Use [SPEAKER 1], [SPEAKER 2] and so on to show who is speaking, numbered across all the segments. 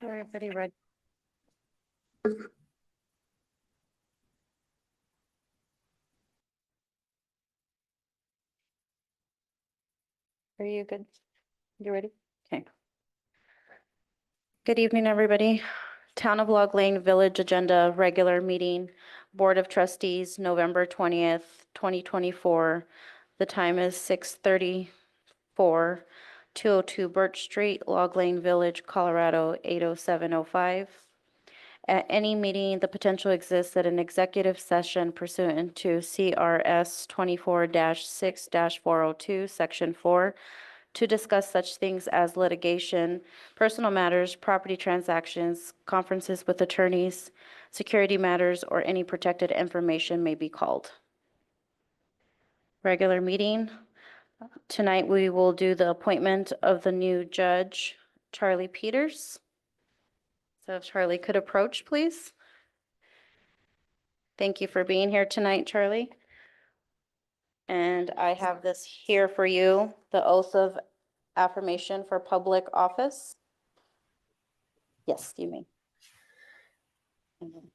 [SPEAKER 1] Everybody ready? Are you good? You ready? Okay. Good evening, everybody. Town of Log Lane Village Agenda Regular Meeting, Board of Trustees, November 20th, 2024. The time is 6:34, 202 Birch Street, Log Lane Village, Colorado, 80705. At any meeting, the potential exists that an executive session pursuant to CRS 24-6-402, Section 4, to discuss such things as litigation, personal matters, property transactions, conferences with attorneys, security matters, or any protected information may be called. Regular meeting. Tonight, we will do the appointment of the new judge, Charlie Peters. So if Charlie could approach, please. Thank you for being here tonight, Charlie. And I have this here for you, the oath of affirmation for public office. Yes, you may.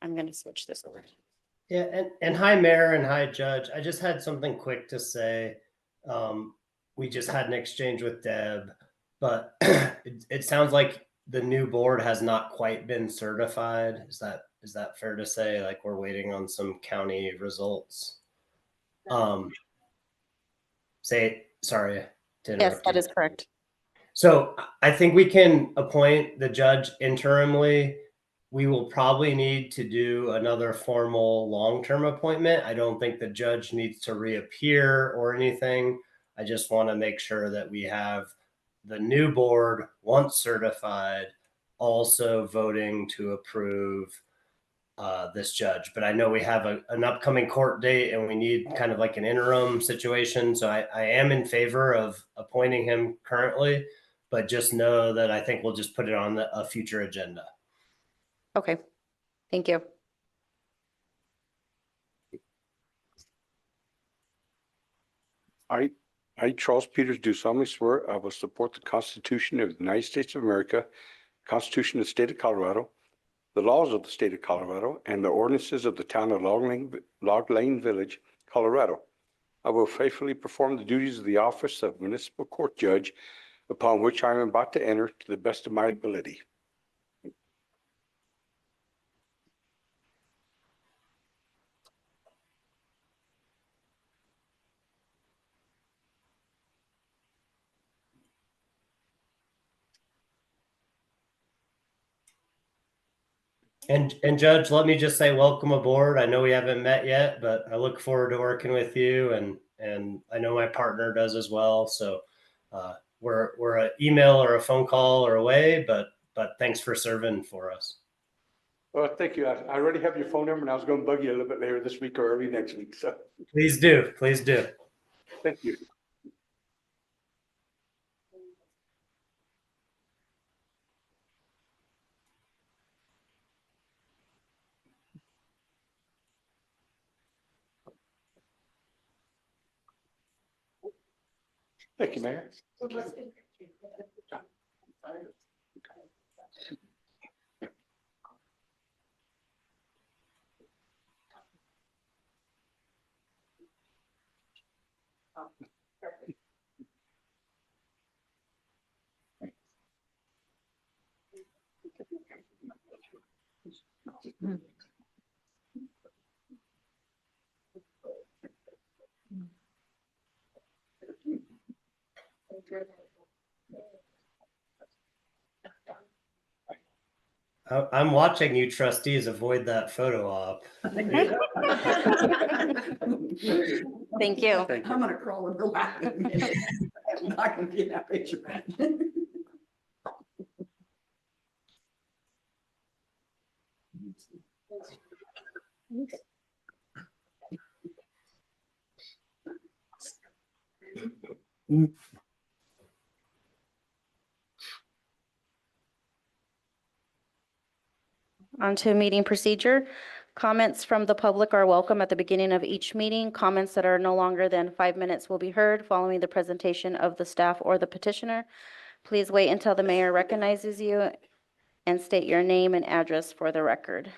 [SPEAKER 1] I'm going to switch this over.
[SPEAKER 2] Yeah, and hi, Mayor, and hi, Judge. I just had something quick to say. We just had an exchange with Deb, but it sounds like the new board has not quite been certified. Is that fair to say? Like we're waiting on some county results. Sorry to interrupt.
[SPEAKER 1] Yes, that is correct.
[SPEAKER 2] So I think we can appoint the judge interimly. We will probably need to do another formal long-term appointment. I don't think the judge needs to reappear or anything. I just want to make sure that we have the new board, once certified, also voting to approve this judge. But I know we have an upcoming court date and we need kind of like an interim situation. So I am in favor of appointing him currently, but just know that I think we'll just put it on a future agenda.
[SPEAKER 1] Okay, thank you.
[SPEAKER 3] I, Charles Peters, do solemnly swear I will support the Constitution of the United States of America, Constitution of the State of Colorado, the laws of the State of Colorado, and the ordinances of the town of Log Lane Village, Colorado. I will faithfully perform the duties of the office of municipal court judge, upon which I am about to enter, to the best of my ability.
[SPEAKER 2] And Judge, let me just say welcome aboard. I know we haven't met yet, but I look forward to working with you, and I know my partner does as well. So we're an email or a phone call or away, but thanks for serving for us.
[SPEAKER 3] Well, thank you. I already have your phone number, and I was going to bug you a little bit later this week or early next week. So
[SPEAKER 2] please do.
[SPEAKER 3] Thank you. Thank you, Mayor.
[SPEAKER 2] I'm watching you trustees avoid that photo op.
[SPEAKER 1] Thank you.
[SPEAKER 4] I'm gonna crawl and go back. I'm not gonna be in that picture.
[SPEAKER 1] On to meeting procedure. Comments from the public are welcome at the beginning of each meeting. Comments that are no longer than 5 minutes will be heard following the presentation of the staff or the petitioner. Please wait until the mayor recognizes you and state your name and address for the record.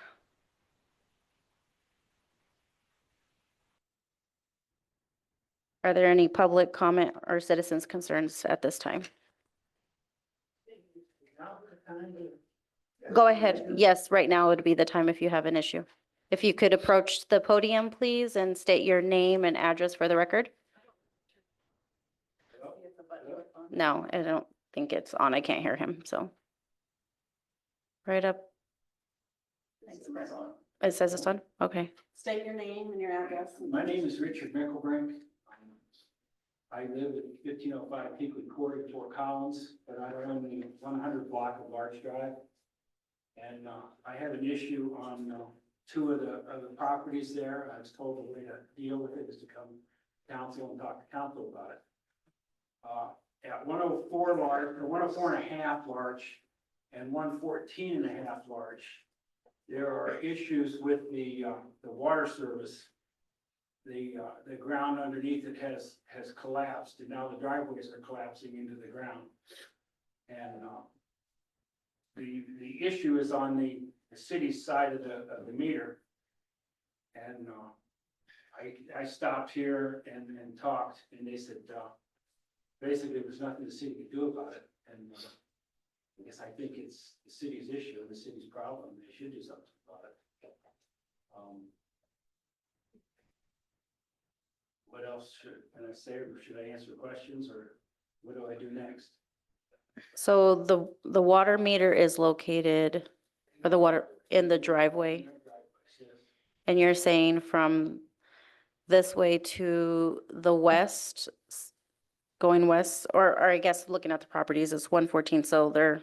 [SPEAKER 1] Are there any public comment or citizens' concerns at this time? Go ahead. Yes, right now would be the time if you have an issue. If you could approach the podium, please, and state your name and address for the record. No, I don't think it's on. I can't hear him, so. Right up. It says it's on? Okay.
[SPEAKER 4] State your name and your address.
[SPEAKER 5] My name is Richard Mickelbrink. I live at 1505 Peakwood Court in Fort Collins, but I own the 100 block of Larch Drive. And I have an issue on two of the properties there. I was told the way to deal with it is to come to council and talk to council about it. At 104 Larch, or 104 and a half Larch, and 114 and a half Larch, there are issues with the water service. The ground underneath it has collapsed, and now the driveways are collapsing into the ground. And the issue is on the city's side of the meter. And I stopped here and talked, and they said basically there's nothing the city could do about it. And I guess I think it's the city's issue and the city's problem. They should do something about it. What else can I say, or should I answer questions, or what do I do next?
[SPEAKER 1] So the water meter is located, or the water in the driveway, and you're saying from this way to the west, going west, or I guess looking at the properties, it's 114, so they're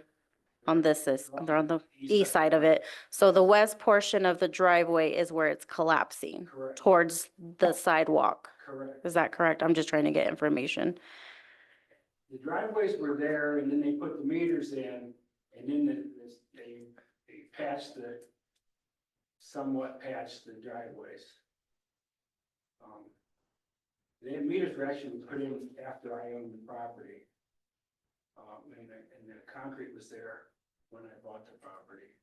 [SPEAKER 1] on they're on the east side of it. So the west portion of the driveway is where it's collapsing
[SPEAKER 5] Correct.
[SPEAKER 1] towards the sidewalk.
[SPEAKER 5] Correct.
[SPEAKER 1] Is that correct? I'm just trying to get information.
[SPEAKER 5] The driveways were there, and then they put the meters in, and then they somewhat patched the driveways. The meters were actually put in after I owned the property. And the concrete was there when I bought the property.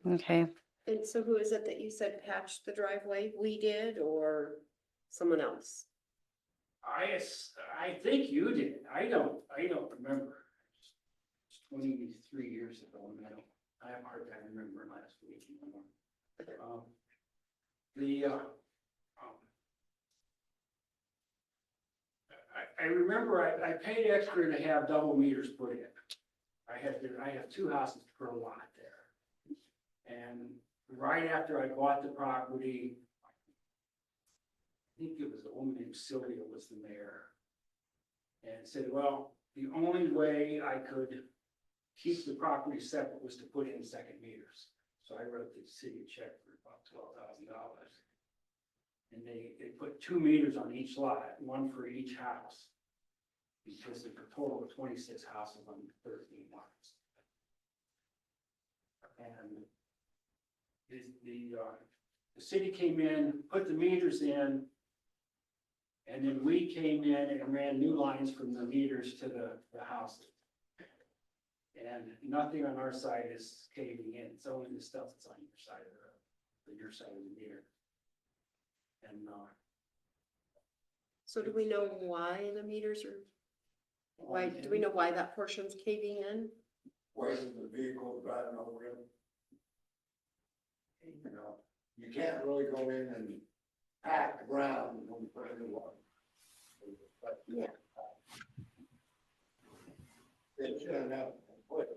[SPEAKER 1] Okay.
[SPEAKER 6] And so who is it that you said patched the driveway? We did or someone else?
[SPEAKER 5] I think you did. I don't remember. It's 23 years ago, and I have a hard time remembering last week. I remember I paid extra to have double meters put in. I have two houses per lot there. And right after I bought the property, I think it was a woman named Sylvia was the mayor, and said, well, the only way I could keep the property separate was to put in second meters. So I wrote the city a check for about $12,000. And they put 2 meters on each lot, one for each house, because there's a total of 26 houses on 13 lots. And the city came in, put the meters in, and then we came in and ran new lines from the meters to the houses. And nothing on our side is caving in. It's only the stuff that's on your side of your side of the meter. And
[SPEAKER 6] So do we know why the meters are, do we know why that portion's caving in?
[SPEAKER 7] Where's the vehicle driving over it? You know, you can't really go in and pack the ground when you put in the water. But
[SPEAKER 6] Yeah.
[SPEAKER 7] It's gonna have to put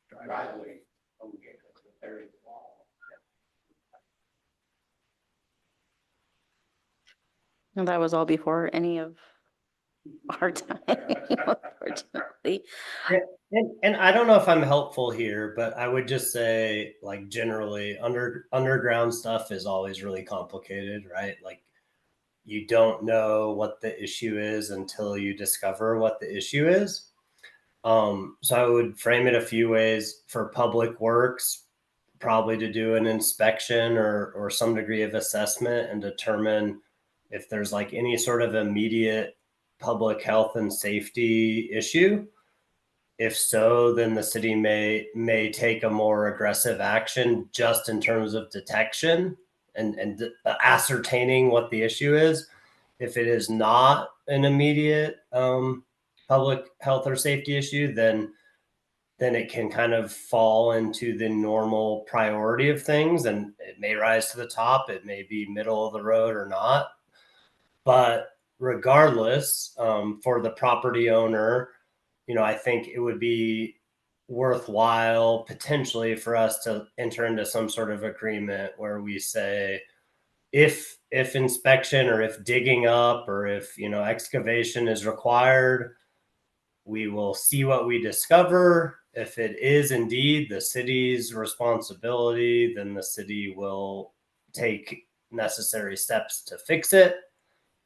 [SPEAKER 7] driveway over here, there is a wall.
[SPEAKER 1] And that was all before any of our time, unfortunately.
[SPEAKER 2] And I don't know if I'm helpful here, but I would just say, like, generally underground stuff is always really complicated, right? Like, you don't know what the issue is until you discover what the issue is. So I would frame it a few ways. For public works, probably to do an inspection or some degree of assessment and determine if there's like any sort of immediate public health and safety issue. If so, then the city may take a more aggressive action just in terms of detection and ascertaining what the issue is. If it is not an immediate public health or safety issue, then it can kind of fall into the normal priority of things, and it may rise to the top. It may be middle of the road or not. But regardless, for the property owner, I think it would be worthwhile potentially for us to enter into some sort of agreement where we say, if inspection or if digging up or if excavation is required, we will see what we discover. If it is indeed the city's responsibility, then the city will take necessary steps to fix it.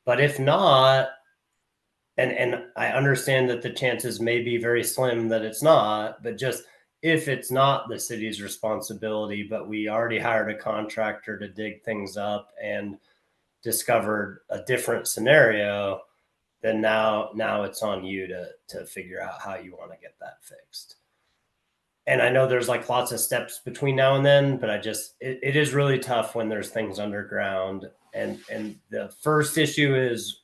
[SPEAKER 2] But if not, and I understand that the chances may be very slim that it's not, but just if it's not the city's responsibility, but we already hired a contractor to dig things up and discovered a different scenario, then now it's on you to figure out how you want to get that fixed. And I know there's like lots of steps between now and then, but it is really tough when there's things underground. And the first issue is,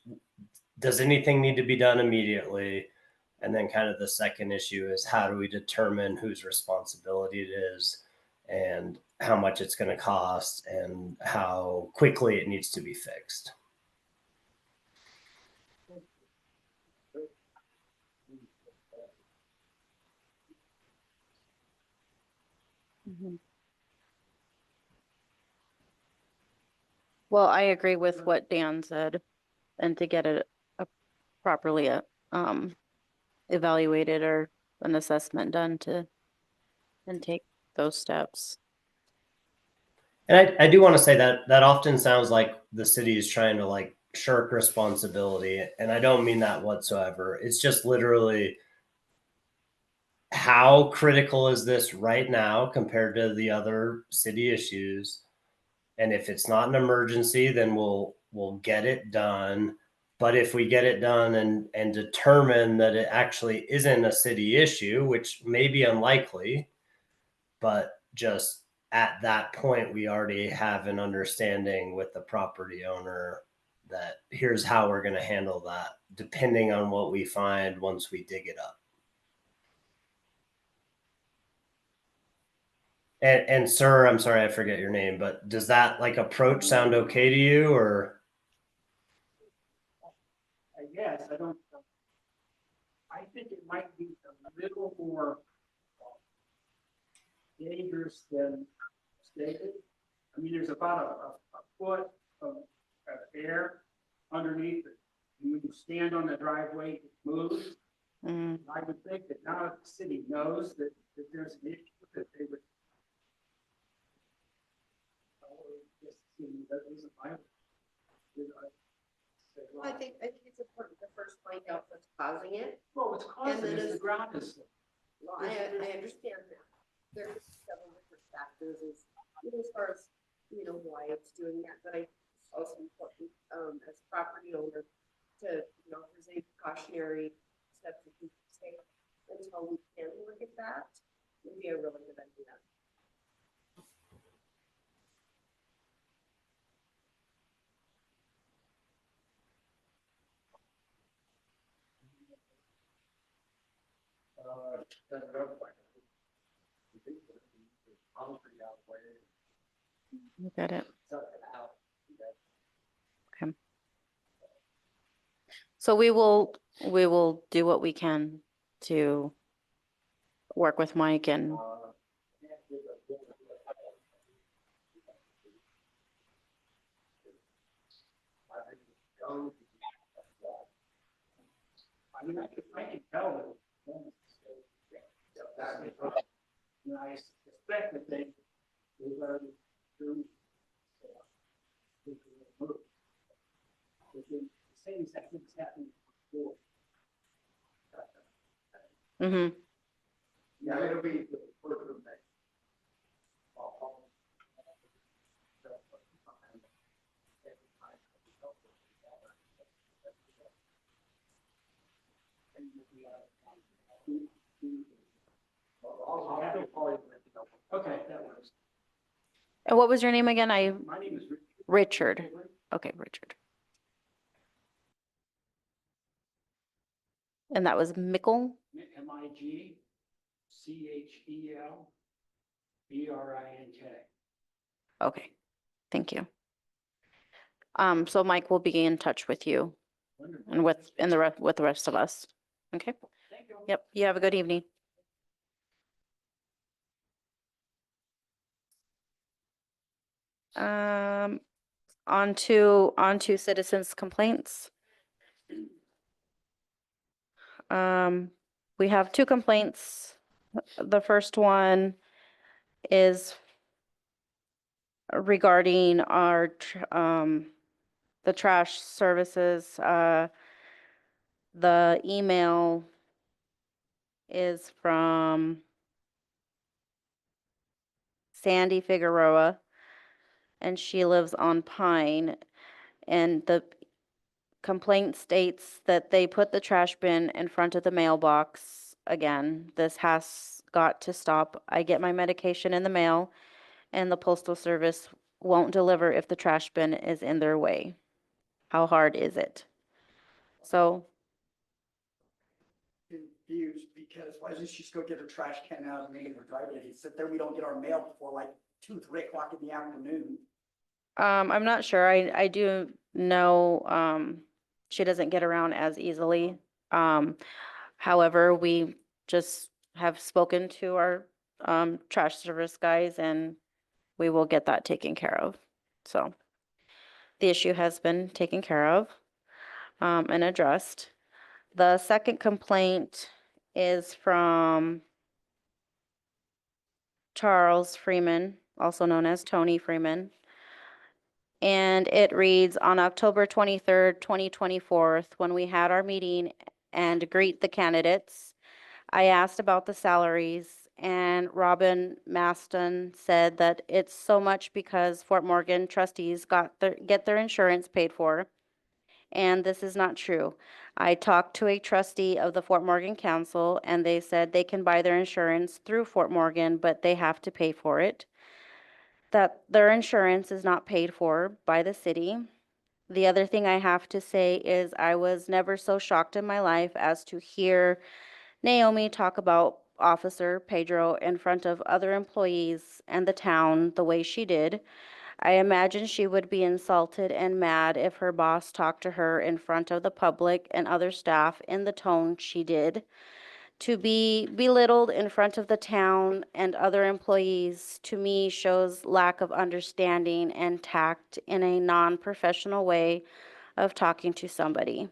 [SPEAKER 2] does anything need to be done immediately? And then kind of the second issue is, how do we determine whose responsibility it is and how much it's going to cost and how quickly it needs to be fixed?
[SPEAKER 1] Well, I agree with what Dan said, and to get it properly evaluated or an assessment done and take those steps.
[SPEAKER 2] And I do want to say that often sounds like the city is trying to like shirk responsibility. And I don't mean that whatsoever. It's just literally, how critical is this right now compared to the other city issues? And if it's not an emergency, then we'll get it done. But if we get it done and determine that it actually isn't a city issue, which may be unlikely, but just at that point, we already have an understanding with the property owner that here's how we're going to handle that, depending on what we find once we dig it up. And sir, I'm sorry, I forget your name, but does that like approach sound okay to you, or?
[SPEAKER 5] I guess, I think it might be a little more dangerous than stated. I mean, there's about a foot of air underneath it. When you stand on the driveway, it moves.
[SPEAKER 1] Mm.
[SPEAKER 5] I would think that now that the city knows that there's an issue, that they would. That isn't my.
[SPEAKER 6] I think it's important to first find out what's causing it.
[SPEAKER 5] Well, what's causing
[SPEAKER 6] then
[SPEAKER 5] it is
[SPEAKER 6] as-
[SPEAKER 5] the ground is.
[SPEAKER 6] Well, I understand that. There's several different factors as far as, why it's doing that, but I think it's also important, as a property owner to, if there's any precautionary steps that we can take until we can look at that, would be a really good idea.
[SPEAKER 1] Look at it. Okay. So we will do what we can to work with Mike and
[SPEAKER 5] I mean, I can tell that. And I suspect that they've already through. The same exact things happened before.
[SPEAKER 1] mm-hmm.
[SPEAKER 7] Yeah, it'll be the first of May.
[SPEAKER 5] I'll still call you. Okay, that works.
[SPEAKER 1] And what was your name again?
[SPEAKER 5] My name is
[SPEAKER 1] Richard. Okay, Richard. And that was Mickle?
[SPEAKER 5] Migchelbrin.
[SPEAKER 1] Okay, thank you. So Mike will be in touch with you and with the rest of us. Okay?
[SPEAKER 5] Thank you.
[SPEAKER 1] Yep, you have a good evening. On to citizens' complaints. We have two complaints. The first one is regarding the trash services. The email is from Sandy Figueroa, and she lives on Pine. And the complaint states that they put the trash bin in front of the mailbox. Again, this has got to stop. I get my medication in the mail, and the postal service won't deliver if the trash bin is in their way. How hard is it? So,
[SPEAKER 4] Confused because why doesn't she just go get her trash can out and make it her driveway? Sit there, we don't get our mail before like 2, 3 o'clock in the afternoon.
[SPEAKER 1] I'm not sure. I do know, she doesn't get around as easily. However, we just have spoken to our, trash service guys, and we will get that taken care of. So the issue has been taken care of, and addressed. The second complaint is from Charles Freeman, also known as Tony Freeman. And it reads, on October 23rd, 2024, when we had our meeting and greet the candidates, I asked about the salaries, and Robin Maston said that it's so much because Fort Morgan trustees get their insurance paid for, and this is not true. I talked to a trustee of the Fort Morgan Council, and they said they can buy their insurance through Fort Morgan, but they have to pay for it. That their insurance is not paid for by the city. The other thing I have to say is I was never so shocked in my life as to hear Naomi talk about Officer Pedro in front of other employees and the town the way she did. I imagine she would be insulted and mad if her boss talked to her in front of the public and other staff in the tone she did. To be belittled in front of the town and other employees, to me, shows lack of understanding and tact in a non-professional way of talking to somebody.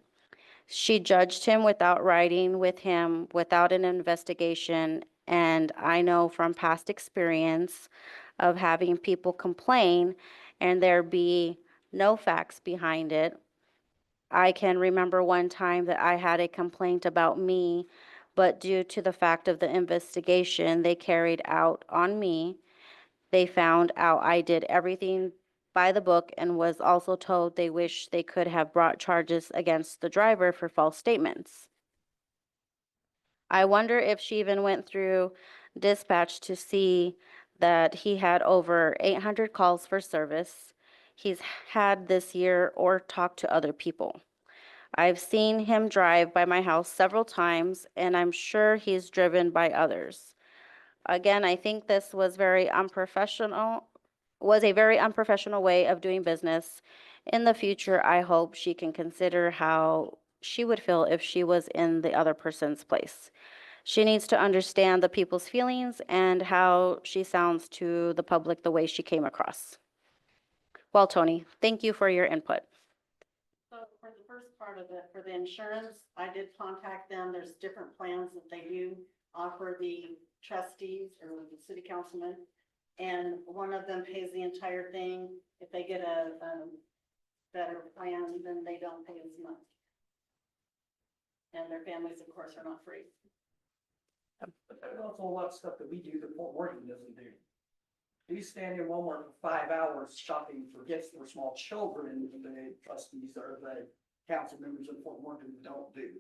[SPEAKER 1] She judged him without writing with him, without an investigation, and I know from past experience of having people complain and there be no facts behind it. I can remember one time that I had a complaint about me, but due to the fact of the investigation they carried out on me, they found out I did everything by the book and was also told they wish they could have brought charges against the driver for false statements. I wonder if she even went through dispatch to see that he had over 800 calls for service he's had this year or talked to other people. I've seen him drive by my house several times, and I'm sure he's driven by others. Again, I think this was a very unprofessional way of doing business. In the future, I hope she can consider how she would feel if she was in the other person's place. She needs to understand the people's feelings and how she sounds to the public the way she came across. Well, Tony, thank you for your input.
[SPEAKER 8] So for the first part of it, for the insurance, I did contact them. There's different plans that they do offer the trustees or the city councilmen. And one of them pays the entire thing. If they get a better plan, then they don't pay as much. And their families, of course, are not free.
[SPEAKER 4] But there's also a lot of stuff that we do that Fort Morgan doesn't do. We stand in Walmart for 5 hours shopping for gifts for small children, and the trustees or the council members in Fort Morgan don't do.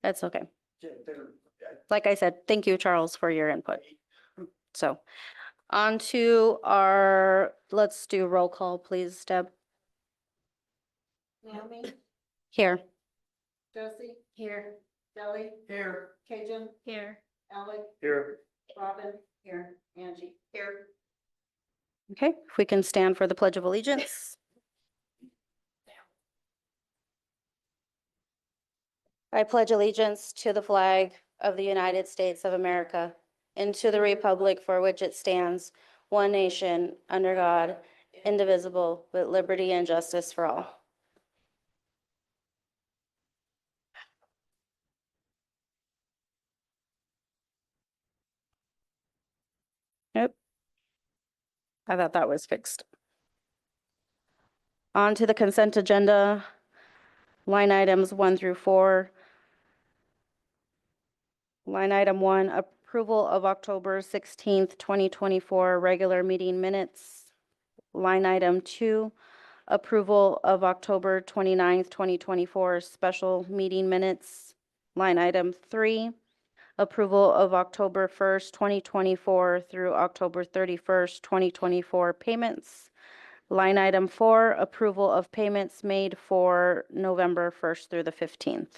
[SPEAKER 1] That's okay.
[SPEAKER 4] they're,
[SPEAKER 1] Like I said, thank you, Charles, for your input. So on to our, let's do roll call, please, Deb.
[SPEAKER 8] Naomi,
[SPEAKER 1] Here.
[SPEAKER 8] Josie. Here. Kelly.
[SPEAKER 4] here,
[SPEAKER 8] Cajun.
[SPEAKER 1] Here.
[SPEAKER 8] Alec.
[SPEAKER 3] Here.
[SPEAKER 8] Robin. Here. Angie. Here.
[SPEAKER 1] Okay, if we can stand for the Pledge of Allegiance. I pledge allegiance to the flag of the United States of America and to the republic for which it stands, one nation, under God, indivisible, with liberty and justice for all. Yep. I thought that was fixed. On to the consent agenda, line items 1 through 4. Line item 1, approval of October 16th, 2024 regular meeting minutes. Line item 2, approval of October 29th, 2024 special meeting minutes. Line item 3, approval of October 1st, 2024 through October 31st, 2024 payments. Line item 4, approval of payments made for November 1st through the 15th.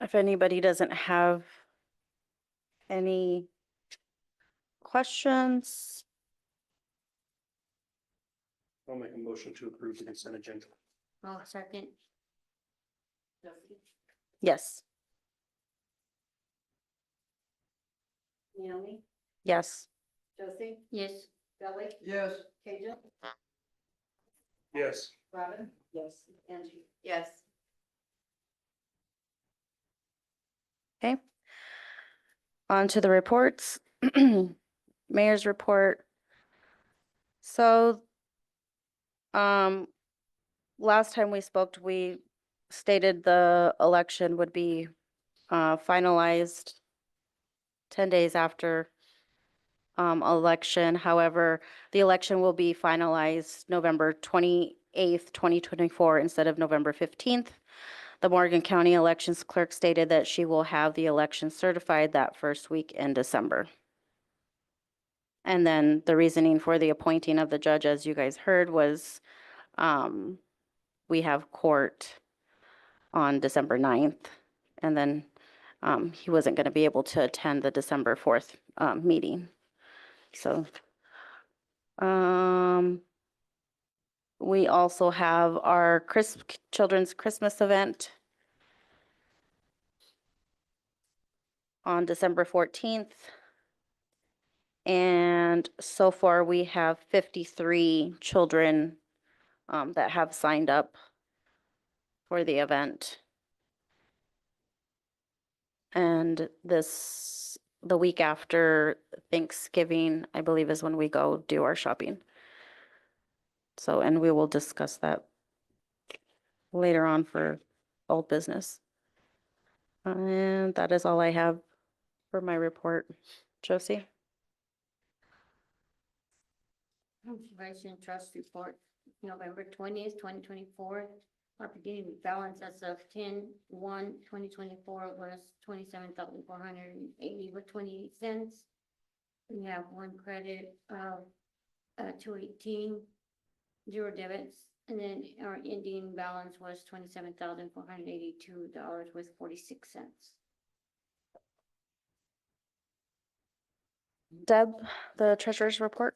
[SPEAKER 1] If anybody doesn't have any questions,
[SPEAKER 4] I'll make a motion to approve the consent agenda.
[SPEAKER 8] Oh, second. Josie.
[SPEAKER 1] yes.
[SPEAKER 8] Naomi,
[SPEAKER 1] Yes.
[SPEAKER 8] Josie. Yes. Kelly.
[SPEAKER 4] Yes.
[SPEAKER 8] Cajun.
[SPEAKER 3] Yes.
[SPEAKER 8] Robin. Yes. Angie.
[SPEAKER 6] Yes.
[SPEAKER 1] Okay. On to the reports. Mayor's report. So, last time we spoke, we stated the election would be finalized 10 days after election. However, the election will be finalized November 28th, 2024 instead of November 15th. The Morgan County Elections Clerk stated that she will have the election certified that first week in December. And then the reasoning for the appointing of the judge, as you guys heard, was we have court on December 9th. And then he wasn't going to be able to attend the December 4th meeting. So we also have our children's Christmas event on December 14th. And so far, we have 53 children that have signed up for the event. And the week after Thanksgiving, I believe, is when we go do our shopping. So, and we will discuss that later on for old business. And that is all I have for my report. Josie?
[SPEAKER 9] Supervisor and Trust Report, November 20th, 2024. Our beginning balance as of 10/1/2024 was 27,480 with 28 cents. We have one credit of 218, 0 debits, and then our ending balance was $27,482 with 46 cents.
[SPEAKER 1] Deb, the treasurer's report?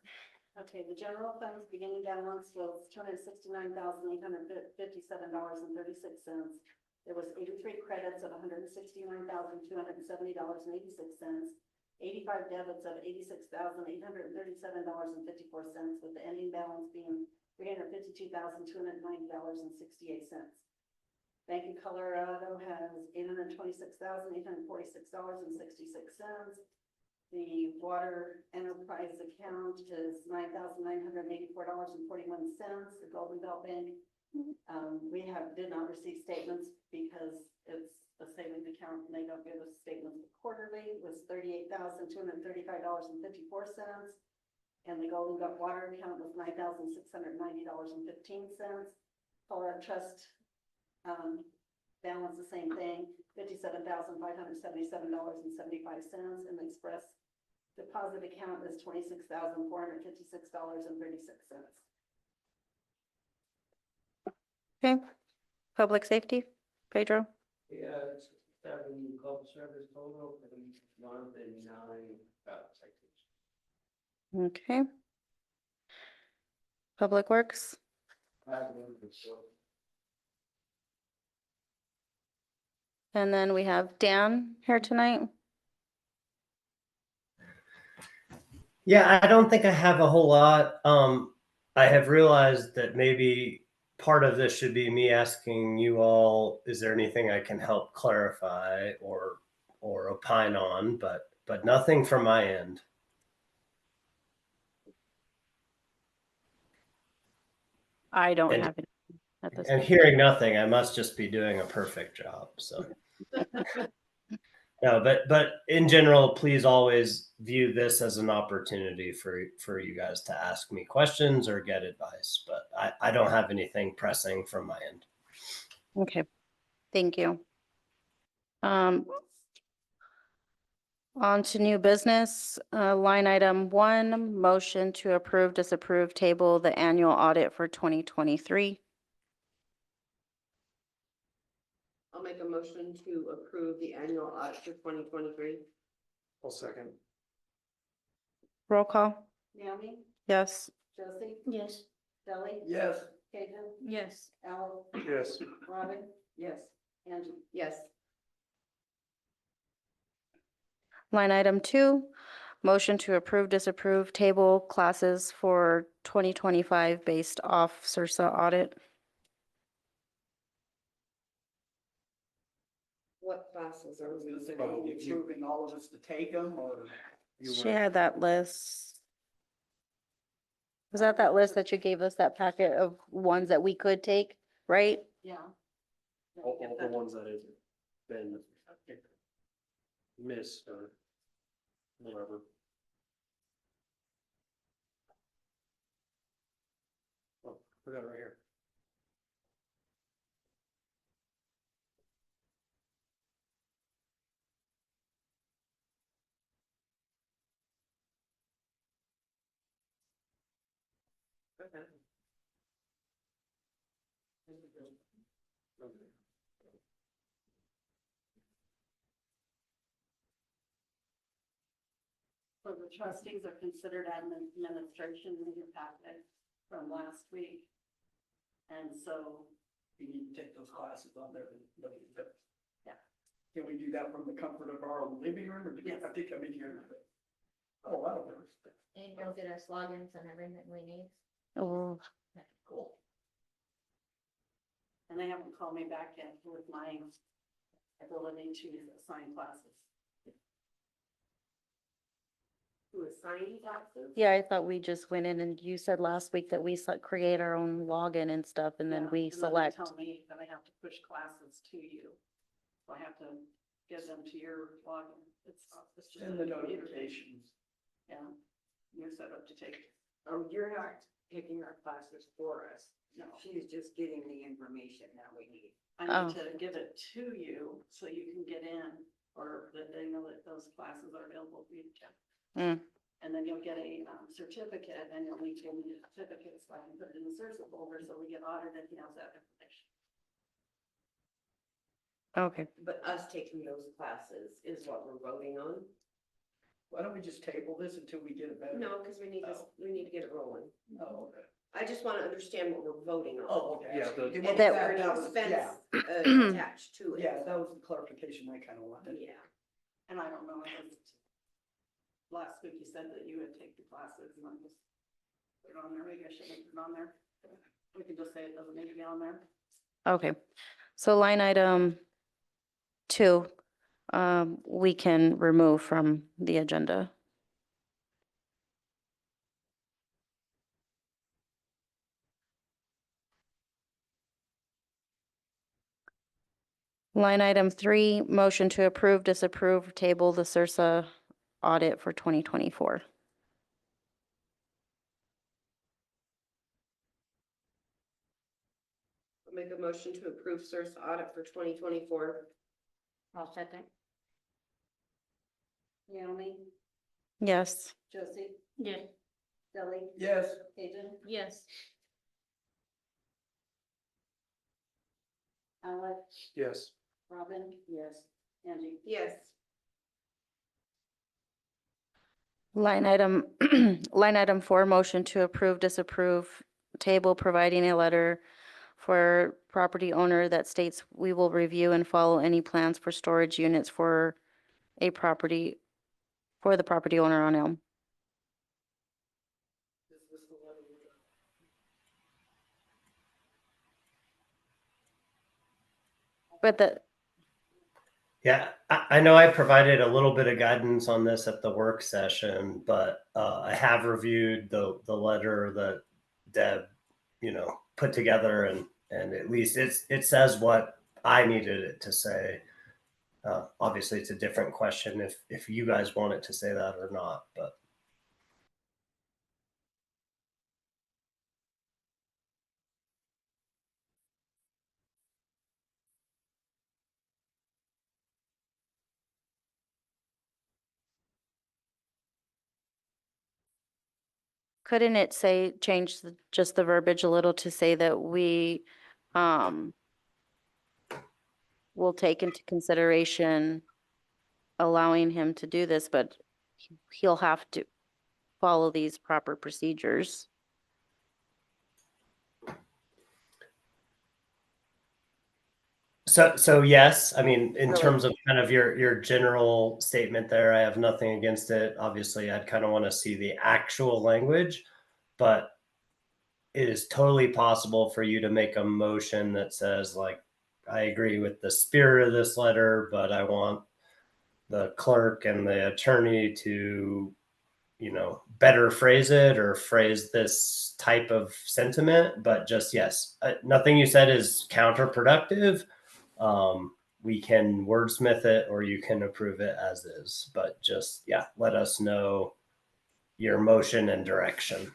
[SPEAKER 8] Okay, the general fund's beginning balance was $269,857.36. There was 83 credits of $169,270.86, 85 debits of $86,837.54, with the ending balance being $352,290.68. Bank of Colorado has $826,846.66. The water enterprise account is $9,984.41. The Golden Belt Bank, we did not receive statements because it's a savings account and they don't give us statements quarterly. It was $38,235.54. And the Golden Belt water account was $9,690.15. Colorado Trust, balance the same thing, $57,577.75, and the Express deposit account is $26,456.36.
[SPEAKER 1] Okay. Public safety, Pedro?
[SPEAKER 7] Yeah, it's 7 call service total, and 139 citations.
[SPEAKER 1] Okay. Public Works, and then we have Dan here tonight.
[SPEAKER 2] Yeah, I don't think I have a whole lot. I have realized that maybe part of this should be me asking you all, is there anything I can help clarify or opine on, but nothing from my end.
[SPEAKER 1] I don't
[SPEAKER 2] And-
[SPEAKER 1] have it at this.
[SPEAKER 2] And hearing nothing, I must just be doing a perfect job. So no, but in general, please always view this as an opportunity for you guys to ask me questions or get advice. But I don't have anything pressing from my end.
[SPEAKER 1] Okay, thank you. On to new business, line item 1, motion to approve, disapprove, table the annual audit for 2023.
[SPEAKER 6] I'll make a motion to approve the annual audit for 2023.
[SPEAKER 4] I'll second.
[SPEAKER 1] Roll call,
[SPEAKER 8] Naomi,
[SPEAKER 1] yes.
[SPEAKER 8] Josie,
[SPEAKER 9] Yes.
[SPEAKER 8] Kelly,
[SPEAKER 4] Yes.
[SPEAKER 8] Caitlin,
[SPEAKER 9] Yes.
[SPEAKER 8] Al,
[SPEAKER 4] Yes.
[SPEAKER 8] Robin,
[SPEAKER 6] Yes.
[SPEAKER 8] Angie.
[SPEAKER 6] Yes.
[SPEAKER 1] Line item 2, motion to approve, disapprove, table classes for 2025 based off CIRSA audit.
[SPEAKER 6] What classes
[SPEAKER 4] I
[SPEAKER 6] are
[SPEAKER 4] was
[SPEAKER 6] we?
[SPEAKER 4] gonna say, are you approving all of us to take them, or? you
[SPEAKER 1] She
[SPEAKER 4] were-
[SPEAKER 1] had that list. Was that list that you gave us, that packet of ones that we could take, right?
[SPEAKER 8] Yeah.
[SPEAKER 10] All the ones that have been missed or whatever. Oh, we got it right here.
[SPEAKER 8] So the trustees are considered administration in your packet from last week. And so,
[SPEAKER 4] You need to take those classes on there.
[SPEAKER 8] Yeah.
[SPEAKER 4] Can we do that from the comfort of our own living room, or do you have to come in here? Oh, that'll work.
[SPEAKER 9] And you'll get us logins and everything we need.
[SPEAKER 1] Oh,
[SPEAKER 4] Cool.
[SPEAKER 8] and they haven't called me back yet with my ability to assign classes.
[SPEAKER 6] To assign classes?
[SPEAKER 1] yeah, I thought we just went in and you said last week that we create our own login and stuff and then
[SPEAKER 8] Yeah,
[SPEAKER 1] we
[SPEAKER 8] they
[SPEAKER 1] select.
[SPEAKER 8] Tell me that I have to push classes to you. So I have to give them to your login. It's just
[SPEAKER 4] And the notifications.
[SPEAKER 8] Yeah, you're set up to take.
[SPEAKER 11] Oh, you're not taking our classes for us.
[SPEAKER 8] No,
[SPEAKER 11] She's just getting the information that we need.
[SPEAKER 8] I
[SPEAKER 1] Oh.
[SPEAKER 8] need to give it to you so you can get in, or that they know that those classes are available for you to check.
[SPEAKER 1] Mm.
[SPEAKER 8] And then you'll get a certificate, and you'll need to give me the certificate so I can put it in the CIRSA folder, so we get audited, he has that information.
[SPEAKER 1] Okay,
[SPEAKER 6] But us taking those classes is what we're voting on?
[SPEAKER 4] Why don't we just table this until we get a better?
[SPEAKER 6] No, because we need to get it rolling.
[SPEAKER 4] Oh, okay.
[SPEAKER 6] I just want to understand what we're voting on.
[SPEAKER 4] Oh, okay.
[SPEAKER 10] Yeah, the-
[SPEAKER 6] And
[SPEAKER 1] That-
[SPEAKER 6] is there any
[SPEAKER 4] that was-
[SPEAKER 6] expense
[SPEAKER 4] yeah.
[SPEAKER 6] attached to it?
[SPEAKER 4] Yeah, that was the clarification I kind of wanted.
[SPEAKER 6] Yeah.
[SPEAKER 8] And I don't know, last week you said that you would take the classes, and I just put it on there, maybe I shouldn't put it on there. We can just say it doesn't need to be on there.
[SPEAKER 1] okay. So line item 2, we can remove from the agenda. Line item 3, motion to approve, disapprove, table the CIRSA audit for 2024.
[SPEAKER 6] I'll make a motion to approve CIRS audit for 2024.
[SPEAKER 9] I'll second.
[SPEAKER 8] Naomi,
[SPEAKER 1] Yes.
[SPEAKER 8] Josie,
[SPEAKER 9] Yes.
[SPEAKER 8] Billy,
[SPEAKER 4] Yes.
[SPEAKER 8] Cajun,
[SPEAKER 9] Yes.
[SPEAKER 8] Alex,
[SPEAKER 10] Yes.
[SPEAKER 8] Robin, yes, Angie.
[SPEAKER 6] Yes.
[SPEAKER 1] Line item, line item 4, motion to approve, disapprove, table providing a letter for property owner that states we will review and follow any plans for storage units for a property, for the property owner on Elm. But the,
[SPEAKER 2] Yeah, I know I provided a little bit of guidance on this at the work session, but I have reviewed the letter that Deb, put together, and at least it says what I needed it to say. Obviously, it's a different question if you guys want it to say that or not, but.
[SPEAKER 1] couldn't it say, change just the verbiage a little to say that we, will take into consideration allowing him to do this, but he'll have to follow these proper procedures.
[SPEAKER 2] So yes, I mean, in
[SPEAKER 1] Really?
[SPEAKER 2] terms of kind of your general statement there, I have nothing against it. Obviously, I'd kind of want to see the actual language, but it is totally possible for you to make a motion that says, like, I agree with the spirit of this letter, but I want the clerk and the attorney to, better phrase it or phrase this type of sentiment. But just yes, nothing you said is counterproductive. We can wordsmith it or you can approve it as is, but just, yeah, let us know your motion and direction.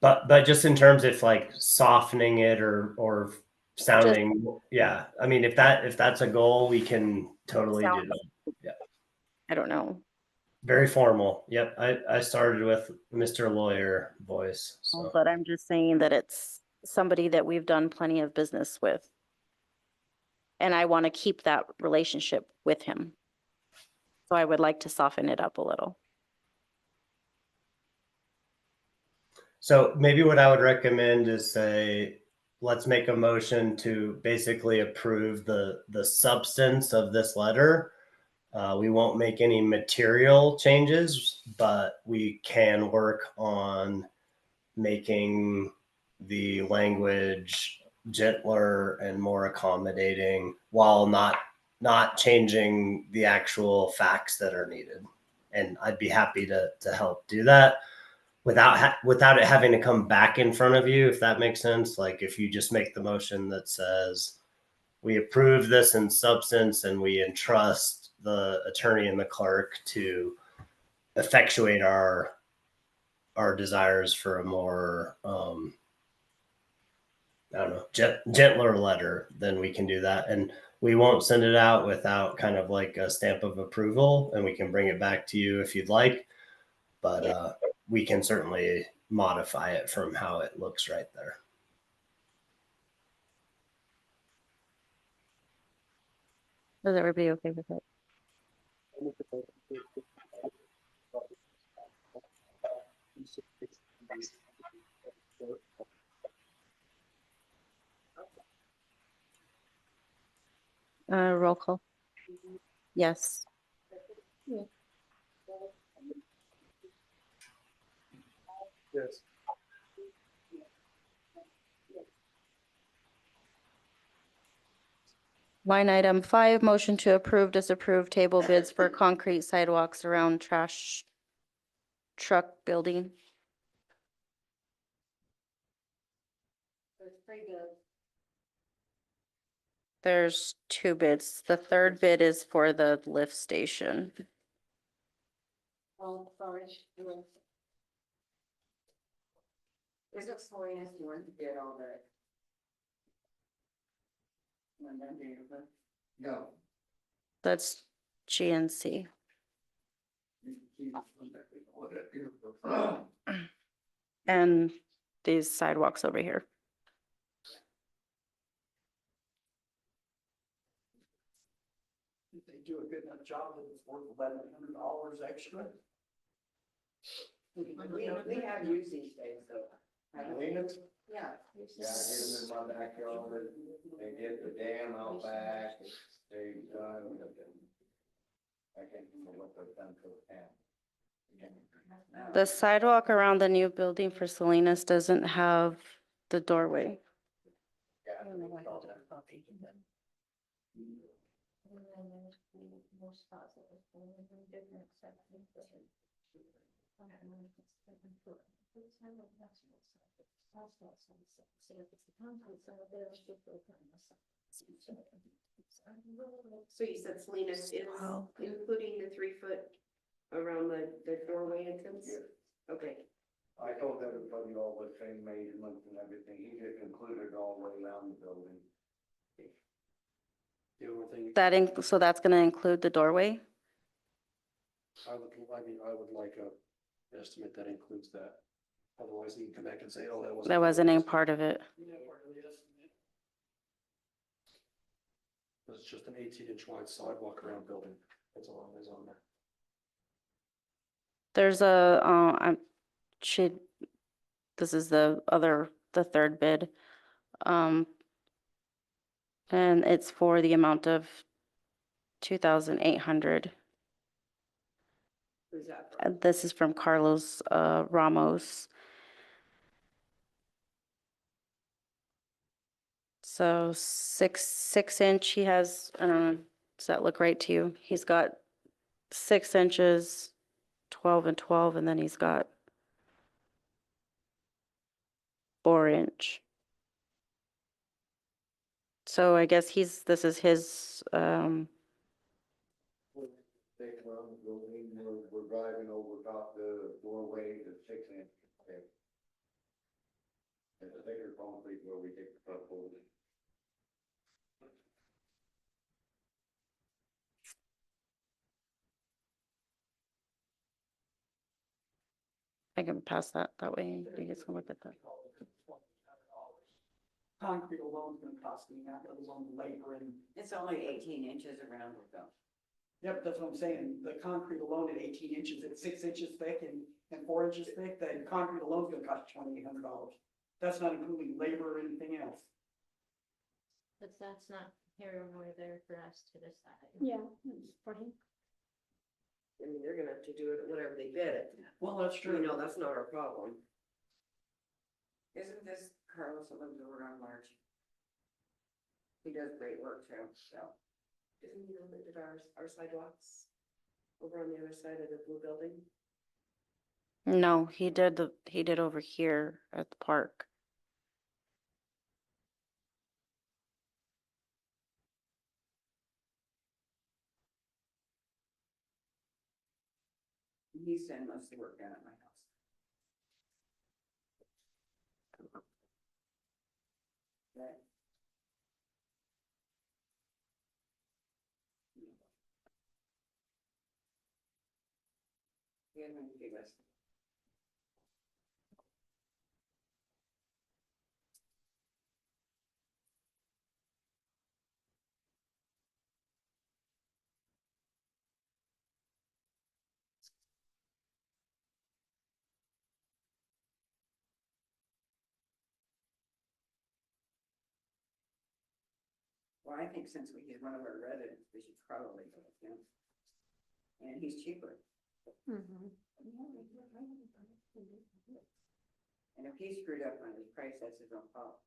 [SPEAKER 2] But just in terms of like softening it or sounding, yeah, I mean, if that's a goal, we can totally do that. Yeah.
[SPEAKER 1] I don't know.
[SPEAKER 2] Very formal. Yep. I started with Mr. Lawyer voice. So
[SPEAKER 1] But I'm just saying that it's somebody that we've done plenty of business with. And I want to keep that relationship with him. So I would like to soften it up a little.
[SPEAKER 2] So maybe what I would recommend is say, let's make a motion to basically approve the substance of this letter. We won't make any material changes, but we can work on making the language gentler and more accommodating while not changing the actual facts that are needed. And I'd be happy to help do that without it having to come back in front of you, if that makes sense. Like if you just make the motion that says we approve this in substance and we entrust the attorney and the clerk to effectuate our desires for a more I don't know, gentler letter, then we can do that. And we won't send it out without kind of like a stamp of approval, and we can bring it back to you if you'd like. But we can certainly modify it from how it looks right there.
[SPEAKER 1] Does everybody okay with it? Roll call. Yes.
[SPEAKER 10] Yes.
[SPEAKER 1] Line item 5, motion to approve, disapprove table bids for concrete sidewalks around trash truck building.
[SPEAKER 8] There's 3 bids.
[SPEAKER 1] There's 2 bids. The third bid is for the lift station.
[SPEAKER 8] Oh, sorry.
[SPEAKER 11] Is it Salinas doing to get all that?
[SPEAKER 7] No.
[SPEAKER 1] That's GNC. And these sidewalks over here.
[SPEAKER 4] If they do a good enough job, that it's worth $1,100 extra.
[SPEAKER 11] We have used these days though.
[SPEAKER 7] Salinas?
[SPEAKER 11] Yeah.
[SPEAKER 7] Yeah, I get them in my backyard, they get the dam out back, they done. I can't remember what they've done to the town.
[SPEAKER 1] The sidewalk around the new building for Salinas doesn't have the doorway.
[SPEAKER 7] Yeah.
[SPEAKER 6] So you said Salinas is
[SPEAKER 1] Wow.
[SPEAKER 6] including the 3 foot around the doorway entrance? Okay.
[SPEAKER 7] I told everybody all the same measurements and everything, he just included all the way around the building.
[SPEAKER 10] The only thing,
[SPEAKER 1] So that's gonna include the doorway?
[SPEAKER 10] I would like a estimate that includes that. Otherwise, you can come back and say, oh, that wasn't.
[SPEAKER 1] That wasn't a part of it.
[SPEAKER 10] It's just an 18-inch wide sidewalk around building. That's all that is on there.
[SPEAKER 1] There's this is the third bid. And it's for the amount of 2,800.
[SPEAKER 6] Who's that from?
[SPEAKER 1] And this is from Carlos Ramos. So 6 inch, he has, I don't know, does that look right to you? He's got 6 inches, 12 and 12, and then he's got 4 inch. So I guess this is his,
[SPEAKER 7] Take around the building, we're driving over top the doorway to 6 inch. Okay. It's a bigger concrete where we take the truck over.
[SPEAKER 1] I can pass that way. You guys can look at that.
[SPEAKER 4] Concrete alone is gonna cost me that, let alone the labor and.
[SPEAKER 11] It's only 18 inches around it though.
[SPEAKER 4] Yep, that's what I'm saying. The concrete alone at 18 inches, at 6 inches thick and 4 inches thick, then concrete alone is gonna cost $2,800. That's not including labor or anything else.
[SPEAKER 9] But that's not here or there for us to decide.
[SPEAKER 6] Yeah. For him. I mean, they're gonna have to do it whatever they bid it.
[SPEAKER 4] Well, that's true.
[SPEAKER 6] You know, that's not our problem. Isn't this Carlos that lives over on Larch? He does great work too, so. Isn't he the one that did our sidewalks over on the other side of the blue building?
[SPEAKER 1] No, he did over here at the park.
[SPEAKER 11] He's done most of the work down at my house. Right. Yeah, I'm gonna give us. Well, I think since he's one of our residents, we should probably go with him. And he's cheaper.
[SPEAKER 9] Mhm.
[SPEAKER 11] And if he screwed up on his price, that's his own fault.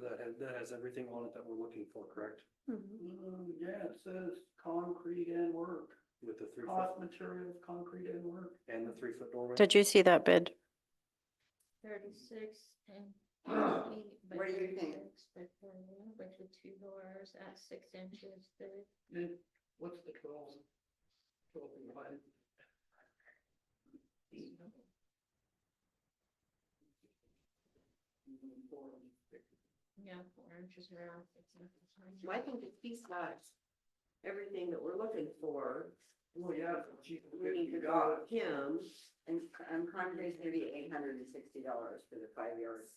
[SPEAKER 10] That has everything on it that we're looking for, correct?
[SPEAKER 4] Yeah, it says concrete and work,
[SPEAKER 10] With the 3
[SPEAKER 4] cost
[SPEAKER 10] foot
[SPEAKER 4] materials, concrete and work.
[SPEAKER 10] and the 3 foot doorway?
[SPEAKER 1] Did you see that bid?
[SPEAKER 9] 36 and.
[SPEAKER 11] What do you think?
[SPEAKER 9] With the 2 doors at 6 inches thick.
[SPEAKER 4] What's the 12? 12 divided?
[SPEAKER 9] Yeah, 4 inches around 6 inches.
[SPEAKER 11] Well, I think if he's got everything that we're looking for,
[SPEAKER 4] Well, yeah.
[SPEAKER 11] we need to go with him, and concrete's gonna be $860 for the 5 yards.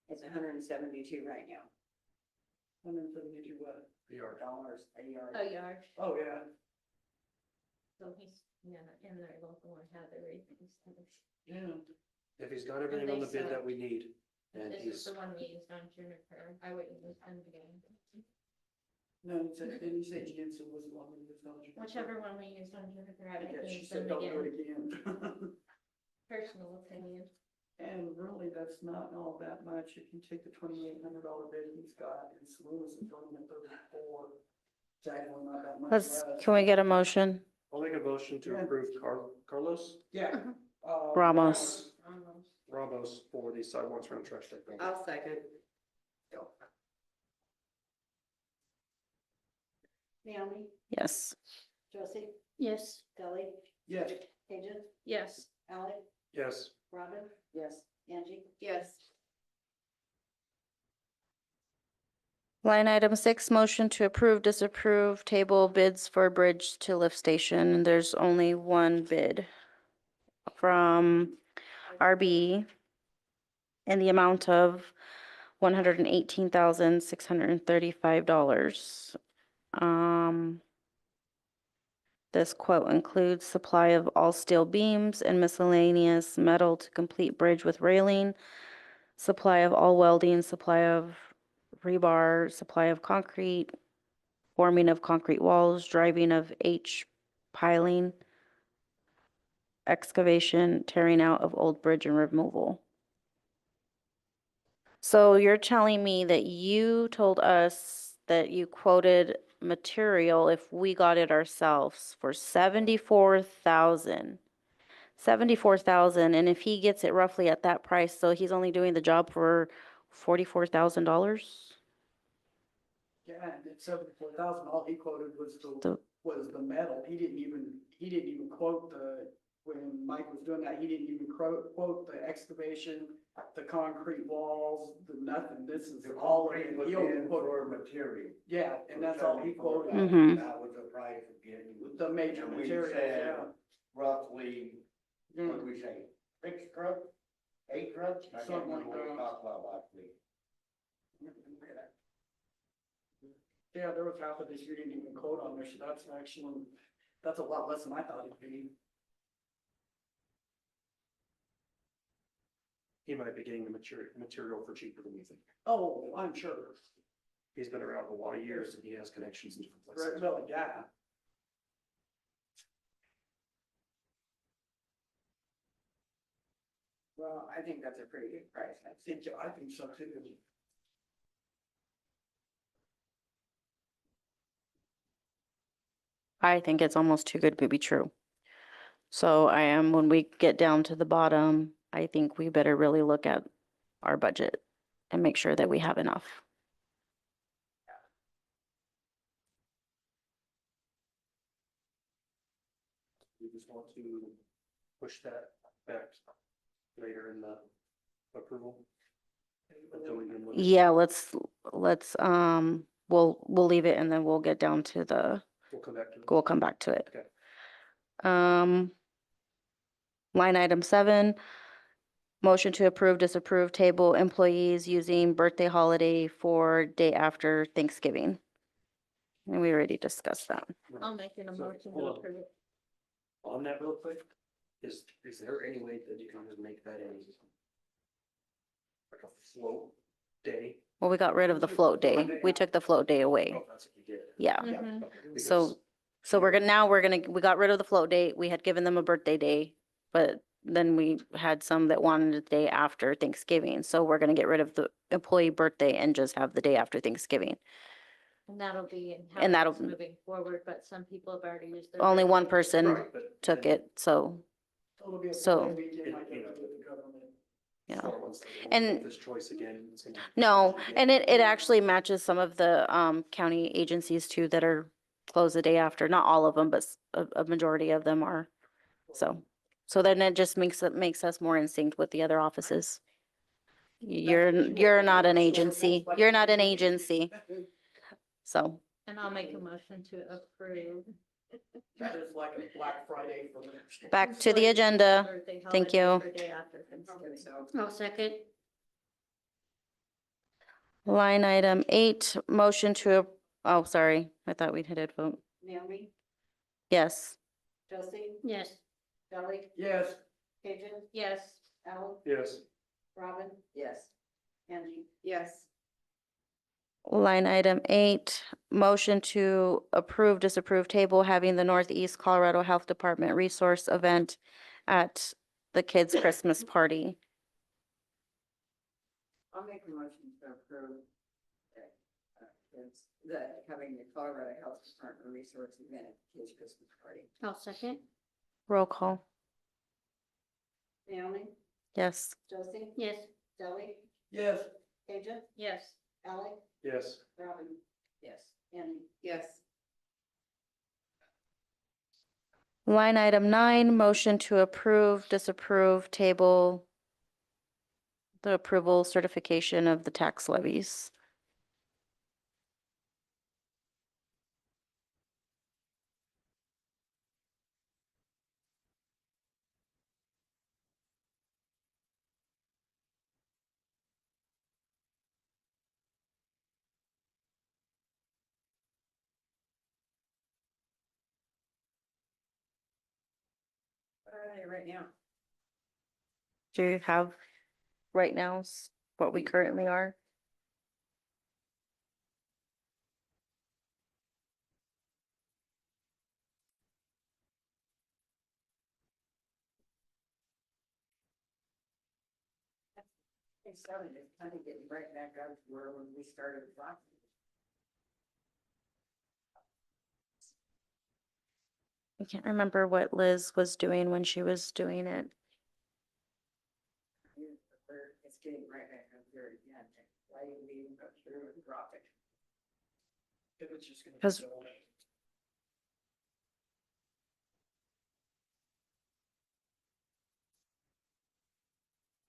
[SPEAKER 11] It's 172 right now.
[SPEAKER 4] 172 what?
[SPEAKER 11] Dollars a yard.
[SPEAKER 9] A yard,
[SPEAKER 4] Oh, yeah.
[SPEAKER 9] so he's, yeah, in their local one had the ratings.
[SPEAKER 4] Yeah.
[SPEAKER 10] If he's got everything on the bid that we need, and
[SPEAKER 9] This is
[SPEAKER 10] he's,
[SPEAKER 9] the one we used on Juniper, I wouldn't use them again.
[SPEAKER 4] No, didn't you say Jensen was the one who was on?
[SPEAKER 9] Whichever one we used on Juniper, I
[SPEAKER 4] Yeah,
[SPEAKER 9] wouldn't
[SPEAKER 4] she
[SPEAKER 9] use
[SPEAKER 4] said
[SPEAKER 9] them
[SPEAKER 4] don't do it
[SPEAKER 9] again,
[SPEAKER 4] again.
[SPEAKER 9] personal opinion.
[SPEAKER 4] And really, that's not all that much. If you take the $2,800 bid he's got, and Saluda's is only at 34. It's actually not that much
[SPEAKER 1] Let's,
[SPEAKER 4] less.
[SPEAKER 1] can we get a motion?
[SPEAKER 10] I'll make a motion to
[SPEAKER 4] Yeah.
[SPEAKER 10] approve Carlos
[SPEAKER 4] Yeah.
[SPEAKER 1] Ramos.
[SPEAKER 10] Ramos for the sidewalks around trash day.
[SPEAKER 11] I'll second.
[SPEAKER 8] Naomi,
[SPEAKER 1] Yes.
[SPEAKER 8] Josie,
[SPEAKER 9] Yes.
[SPEAKER 8] Kelly,
[SPEAKER 4] Yes.
[SPEAKER 8] Paige,
[SPEAKER 9] Yes.
[SPEAKER 8] Ally,
[SPEAKER 10] Yes.
[SPEAKER 8] Robin,
[SPEAKER 11] Yes.
[SPEAKER 8] Angie.
[SPEAKER 11] Yes.
[SPEAKER 1] Line item 6, motion to approve, disapprove, table bids for bridge to lift station. There's only one bid from RB in the amount of $118,635. This quote includes supply of all steel beams and miscellaneous metal to complete bridge with railing, supply of all welding, supply of rebar, supply of concrete, forming of concrete walls, driving of H piling, excavation, tearing out of old bridge and removal. So you're telling me that you told us that you quoted material if we got it ourselves for 74,000. 74,000, and if he gets it roughly at that price, so he's only doing the job for $44,000?
[SPEAKER 4] Yeah, and at 74,000, all he quoted was
[SPEAKER 1] The-
[SPEAKER 4] was the metal. He didn't even quote when Mike was doing that, he didn't even quote the excavation, the concrete walls, the nothing. This is all of it. He only quoted
[SPEAKER 7] material.
[SPEAKER 4] Yeah, and that's all he quoted.
[SPEAKER 1] Mhm.
[SPEAKER 7] That was the price of getting.
[SPEAKER 4] The major
[SPEAKER 7] And we
[SPEAKER 4] materials,
[SPEAKER 7] said
[SPEAKER 4] yeah.
[SPEAKER 7] Roughly, what
[SPEAKER 4] Yeah.
[SPEAKER 7] did we say, 6 trucks, 8 trucks? I can't
[SPEAKER 4] Something
[SPEAKER 7] remember
[SPEAKER 4] like
[SPEAKER 7] what we
[SPEAKER 4] that.
[SPEAKER 7] talked about last week.
[SPEAKER 4] Yeah, there was half of this you didn't even quote on there, so that's a lot less than I thought it'd be.
[SPEAKER 10] He might be getting the material for cheaper than we think.
[SPEAKER 4] Oh, I'm sure.
[SPEAKER 10] He's been around a lot of years and he has connections in different places.
[SPEAKER 4] Well, yeah.
[SPEAKER 11] Well, I think that's a pretty good price.
[SPEAKER 4] I think so too.
[SPEAKER 1] I think it's almost too good to be true. So when we get down to the bottom, I think we better really look at our budget and make sure that we have enough.
[SPEAKER 10] We just want to push that back later in the approval. Until we can look at-
[SPEAKER 1] Yeah, let's, we'll leave it and then we'll get down to
[SPEAKER 10] We'll come back to it.
[SPEAKER 1] we'll come back to it.
[SPEAKER 10] Okay.
[SPEAKER 1] Line item 7, motion to approve, disapprove table employees using birthday holiday for day after Thanksgiving. And we already discussed that.
[SPEAKER 9] I'll make an
[SPEAKER 10] So,
[SPEAKER 9] emotion
[SPEAKER 10] hold
[SPEAKER 9] to
[SPEAKER 10] on.
[SPEAKER 9] approve it.
[SPEAKER 10] On that real quick, Is there any way that you can just make that like a float day?
[SPEAKER 1] Well, we got rid of the float day. We took the float day away.
[SPEAKER 10] Oh, that's what you did.
[SPEAKER 1] Yeah.
[SPEAKER 9] Mhm.
[SPEAKER 10] Because-
[SPEAKER 1] So we got rid of the float day. We had given them a birthday day, but then we had some that wanted the day after Thanksgiving. So we're gonna get rid of the employee birthday and just have the day after Thanksgiving.
[SPEAKER 9] And that'll be in
[SPEAKER 1] And that'll-
[SPEAKER 9] how it's moving forward, but some people have already used their.
[SPEAKER 1] Only one
[SPEAKER 9] birthday.
[SPEAKER 1] person
[SPEAKER 10] Right, but
[SPEAKER 1] took
[SPEAKER 10] then-
[SPEAKER 1] it, so,
[SPEAKER 4] It'll be a
[SPEAKER 1] So-
[SPEAKER 4] full weekend like it was with the government.
[SPEAKER 1] yeah.
[SPEAKER 10] So once they
[SPEAKER 1] And-
[SPEAKER 10] make this choice again, it's gonna-
[SPEAKER 1] No, and it actually matches some of the county agencies too that are closed the day after. Not all of them, but a majority of them are. So then it just makes us more in sync with the other offices. You're not an agency. You're not an agency. So,
[SPEAKER 9] And I'll make a motion to approve.
[SPEAKER 4] That is like a Black Friday for the.
[SPEAKER 1] back to the agenda.
[SPEAKER 9] Birthday
[SPEAKER 1] Thank
[SPEAKER 9] holiday
[SPEAKER 1] you.
[SPEAKER 9] for day after Thanksgiving. Oh, second.
[SPEAKER 1] Line item 8, motion to, oh, sorry. I thought we did vote.
[SPEAKER 8] Naomi,
[SPEAKER 1] Yes.
[SPEAKER 8] Josie,
[SPEAKER 9] Yes.
[SPEAKER 8] Kelly,
[SPEAKER 4] Yes.
[SPEAKER 8] Cajun,
[SPEAKER 9] Yes.
[SPEAKER 8] Alan,
[SPEAKER 10] Yes.
[SPEAKER 8] Robin,
[SPEAKER 11] Yes.
[SPEAKER 8] Angie.
[SPEAKER 6] Yes.
[SPEAKER 1] Line item 8, motion to approve, disapprove table having the Northeast Colorado Health Department resource event at the kids' Christmas party.
[SPEAKER 11] I'll make a motion to approve having the Colorado Health Department resource event at the kids' Christmas party.
[SPEAKER 9] I'll second.
[SPEAKER 1] Roll call.
[SPEAKER 8] Naomi,
[SPEAKER 1] Yes.
[SPEAKER 8] Josie,
[SPEAKER 9] Yes.
[SPEAKER 8] Kelly,
[SPEAKER 4] Yes.
[SPEAKER 8] Cajun,
[SPEAKER 9] Yes.
[SPEAKER 8] Alex,
[SPEAKER 10] Yes.
[SPEAKER 8] Robin,
[SPEAKER 11] Yes.
[SPEAKER 8] Angie.
[SPEAKER 6] Yes.
[SPEAKER 1] Line item 9, motion to approve, disapprove table the approval certification of the tax levies.
[SPEAKER 11] What are they right now?
[SPEAKER 1] Do you have right now what we currently are?
[SPEAKER 11] It's starting to kind of getting right back up to where when we started talking.
[SPEAKER 1] I can't remember what Liz was doing when she was doing it.
[SPEAKER 11] It's getting right back up there again. Why didn't we even go through and drop it?
[SPEAKER 4] It was just gonna.
[SPEAKER 1] 'Cause-